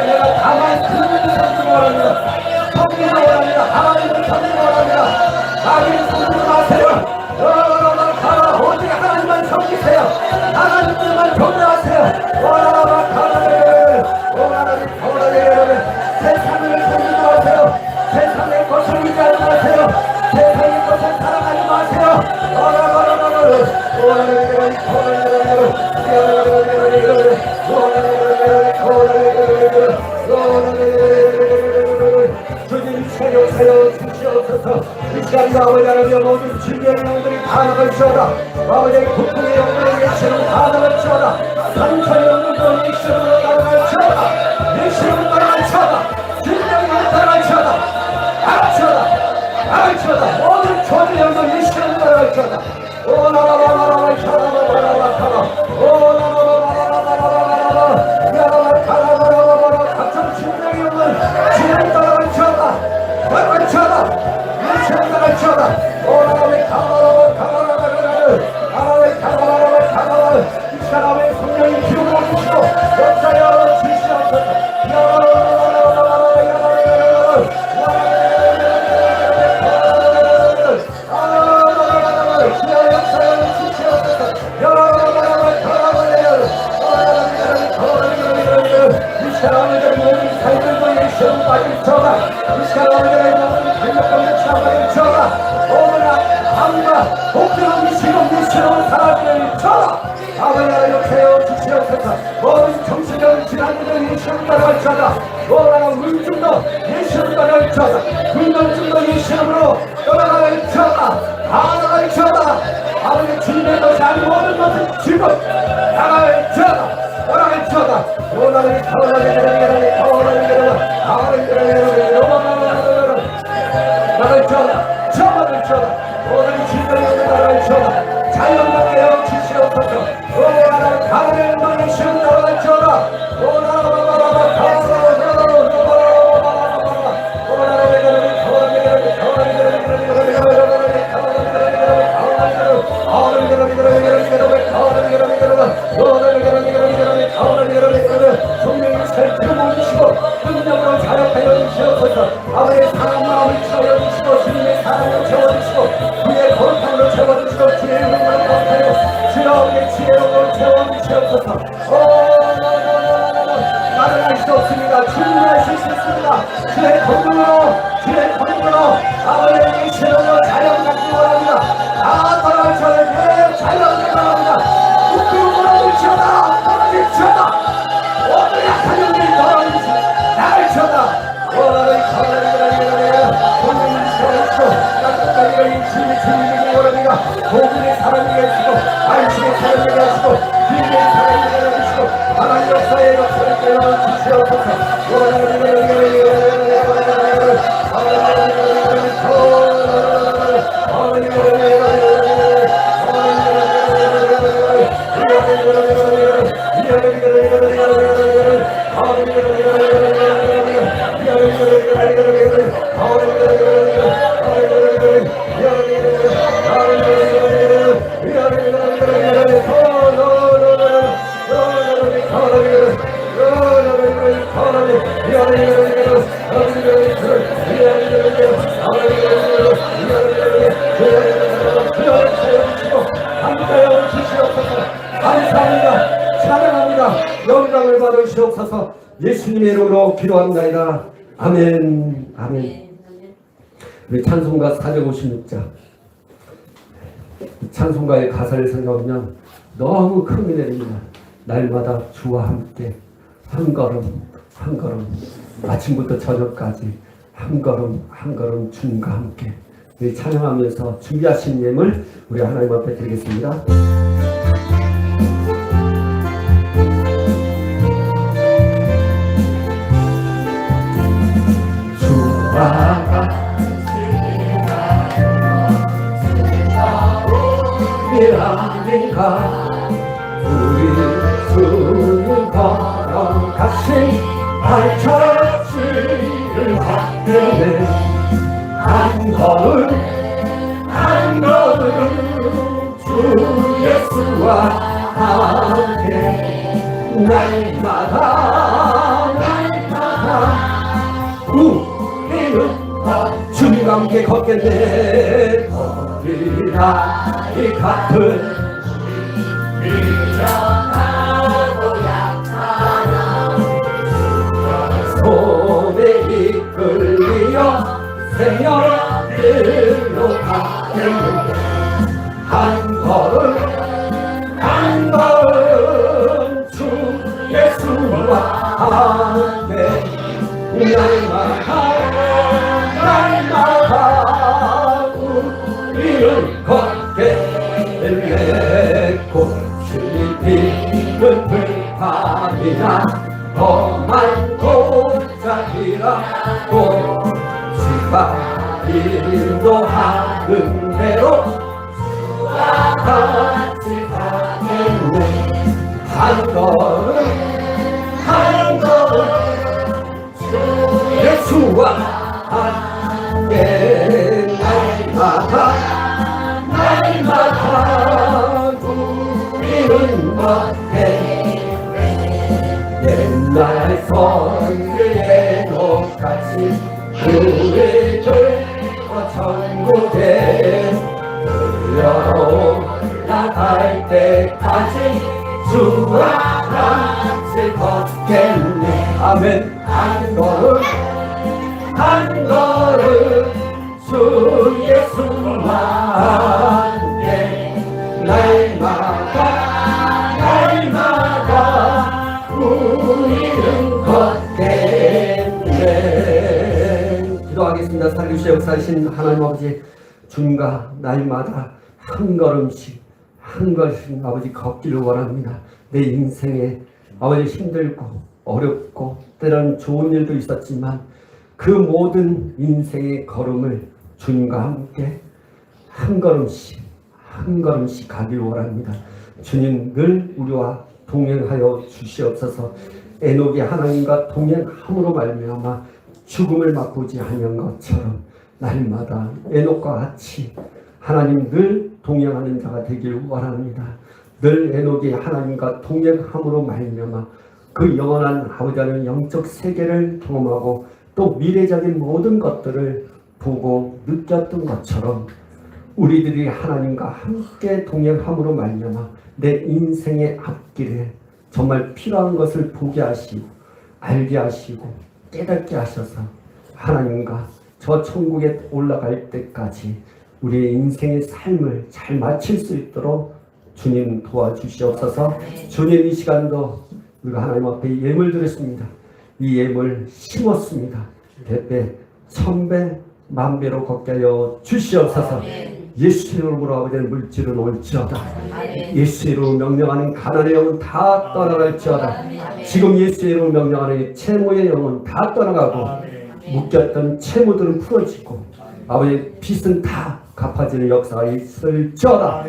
내가 다만 그분을 섬기기 원합니다. 섬기기 원합니다. 하나님을 섬기기 원합니다. 나를 섬기지 마세요. 가라 오직 하나님만 섬기세요. 하나님만 경배하세요. 세상을 섬기지 마세요. 세상의 것을 위하지 마세요. 세상의 것을 사랑하지 마세요. 주님 세요 주시옵소서. 이 시간도 아버지 하나님 모든 진리의 영들이 다 나갈지어다. 아버지의 고통의 영들의 예시로 다 나갈지어다. 상처의 영들도 예시로 나갈지어다. 예시로 나갈지어다. 진리의 영들이 나갈지어다. 나갈지어다. 모든 저주의 영들 예시로 나갈지어다. 각종 진리의 영을 지금 나갈지어다. 이 사람의 성령이 기울어 주시고 역사여 주시옵소서. 이 사람의 모든 삶들도 예수로 빠질지어다. 이 사람의 모든 행복감을 참아낼지어다. 밤과 복들은 미시고 미시로 사라질지어다. 아버지 하나님 세워 주시옵소서. 모든 정신적인 질환들은 예수로 따라갈지어다. 오라가 물증도 예수로 따라갈지어다. 불면증도 예수로 떠나갈지어다. 다 나갈지어다. 아버지 주님의 것이 아닌 모든 것은 지금 나갈지어다. 나갈지어다. 오라를 나갈지어다. 나갈지어다. 오늘 진정이 나갈지어다. 자연답게 하여 주시옵소서. 오라를 가을에 너희 시험 나갈지어다. 성령이 살펴 모으시고 능력으로 자력하여 주시옵소서. 아버지의 사랑 마음을 채워주시고 주님의 사랑을 채워주시고 그의 거룩함으로 채워주시고 주의 영광을 거룩하여 주의 지혜로 채워주시옵소서. 나는 알 수 없습니다. 주님이 하실 수 있습니다. 주의 건강으로 아버지의 신으로 자연 갖기 원합니다. 다 떠날 저에게 자연 갖기 원합니다. 웃기고 떨어질지어다. 떨어질지어다. 오늘 약한 영들이 떨어지시 나갈지어다. 원하는 본인을 세워주시고 따뜻하게 주님이 원합니다. 복음의 사람이 계시고 안식의 사람이 계시고 비밀의 사람이 계시고 하나님 역사의 역사를 깨워주시옵소서. 감사합니다. 찬양합니다. 영광을 받으시옵소서. 예수님의 이름으로 기도합니다. 아멘. 아멘. 우리 찬송가 456장 찬송가의 가사를 생각하면 너무 큰 은혜입니다. 날마다 주와 함께 한 걸음 한 걸음 아침부터 저녁까지 한 걸음 한 걸음 주님과 함께 우리 찬양하면서 준비하신 예물 우리 하나님 앞에 드리겠습니다. 아닌가 우리 주님 걸어가신 발자취를 받네 한 걸음 한 걸음 주 예수와 함께 날마다 우리는 주님과 함께 걷겠네 거리라 이 같은 미련하고 약하나 손에 이끌리어 생명길로 가겠는데 한 걸음 한 걸음 주 예수와 함께 날마다 우리는 걷겠네 꽃이 피는 들판이나 험한 곳자리라도 주가 인도하는 대로 주와 같이 가겠네 한 걸음 한 걸음 예수와 함께 날마다 우리는 걷게 옛날 선비의 녹같이 우리 들고 천국에 올라갈 때까지 주와 같이 걷겠네 아멘 한 걸음 한 걸음 주 예수와 함께 날마다 우리는 걷겠네 기도하겠습니다. 살리시오 역사하신 하나님 아버지 주님과 날마다 한 걸음씩 한 걸음씩 아버지 걷기를 원합니다. 내 인생에 아버지 힘들고 어렵고 때로는 좋은 일도 있었지만 그 모든 인생의 걸음을 주님과 함께 한 걸음씩 가길 원합니다. 주님 늘 우리와 동행하여 주시옵소서. 에녹이 하나님과 동행함으로 말미암아 죽음을 맛보지 아니한 것처럼 날마다 에녹과 같이 하나님 늘 동행하는 자가 되길 원합니다. 늘 에녹이 하나님과 동행함으로 말미암아 그 영원한 아버지 하나님 영적 세계를 경험하고 또 미래적인 모든 것들을 보고 느꼈던 것처럼 우리들이 하나님과 함께 동행함으로 말미암아 내 인생의 앞길에 정말 필요한 것을 보게 하시고 알게 하시고 깨닫게 하셔서 하나님과 저 천국에 올라갈 때까지 우리의 인생의 삶을 잘 마칠 수 있도록 주님 도와주시옵소서. 주님 이 시간도 우리가 하나님 앞에 예물 드렸습니다. 이 예물 심었습니다. 대배 천배 만배로 걷게 하여 주시옵소서. 예수 이름으로 아버지의 물질은 올지어다. 예수 이름으로 명령하는 가난의 영은 다 떠나갈지어다. 지금 예수 이름으로 명령하는 채무의 영은 다 떠나가고 묶였던 채무들은 풀어지고 아버지의 빚은 다 갚아지는 역사가 있을지어다.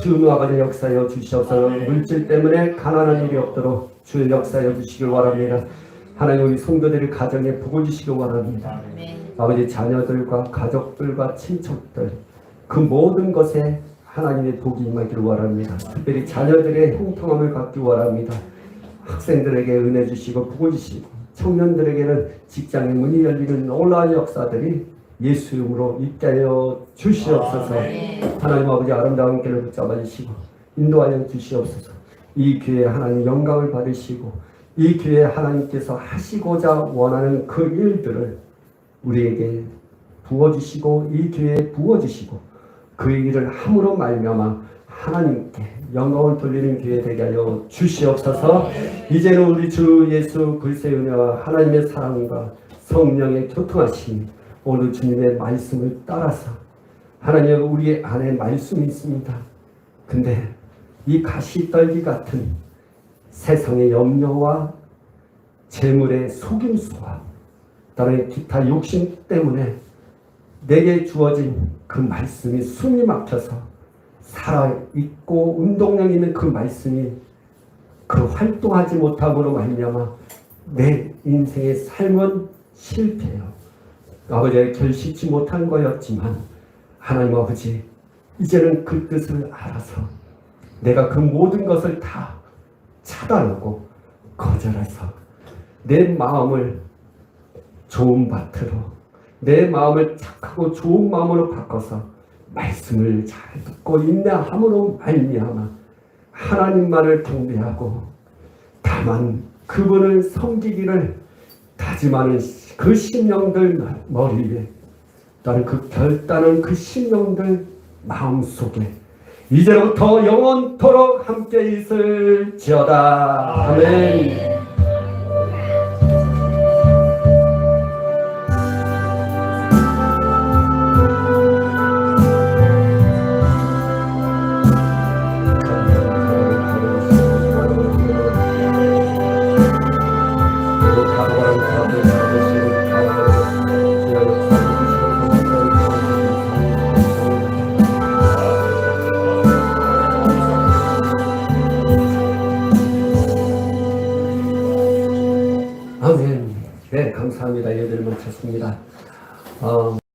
주님 아버지의 역사여 주시옵소서. 물질 때문에 가난한 일이 없도록 주의 역사여 주시길 바랍니다. 하나님 우리 성도들의 가정에 복을 주시길 원합니다. 아버지 자녀들과 가족들과 친척들 그 모든 것에 하나님의 복이 임하기를 원합니다. 특별히 자녀들의 형통함을 갖기 원합니다. 학생들에게 은혜 주시고 복을 주시고 청년들에게는 직장의 문이 열리는 놀라운 역사들이 예수 이름으로 있게 하여 주시옵소서. 하나님 아버지 아름다운 길을 붙잡아 주시고 인도하여 주시옵소서. 이 교회에 하나님 영광을 받으시고 이 교회에 하나님께서 하시고자 원하는 그 일들을 우리에게 부어주시고 이 교회에 부어주시고 그 일을 함으로 말미암아 하나님께 영광을 돌리는 교회 되게 하여 주시옵소서. 이제는 우리 주 예수 그리스도의 은혜와 하나님의 사랑과 성령의 교통하심이 오늘 주님의 말씀을 따라서 하나님 우리 안에 말씀이 있습니다. 근데 이 가시떨기 같은 세상의 염려와 재물의 속임수와 다른 기타 욕심 때문에 내게 주어진 그 말씀이 숨이 막혀서 살아있고 운동력 있는 그 말씀이 그 활동하지 못함으로 말미암아 내 인생의 삶은 실패해요. 아버지의 결실치 못한 거였지만 하나님 아버지 이제는 그 뜻을 알아서 내가 그 모든 것을 다 차단하고 거절해서 내 마음을 좋은 밭으로 내 마음을 착하고 좋은 마음으로 바꿔서 말씀을 잘 듣고 인내함으로 말미암아 하나님만을 경배하고 다만 그분을 섬기기를 다짐하는 그 심령들 머리에 또한 그 결단은 그 심령들 마음속에 이제부터 영원토록 함께 있을지어다. 아멘. 아멘. 네, 감사합니다. 예배를 마쳤습니다.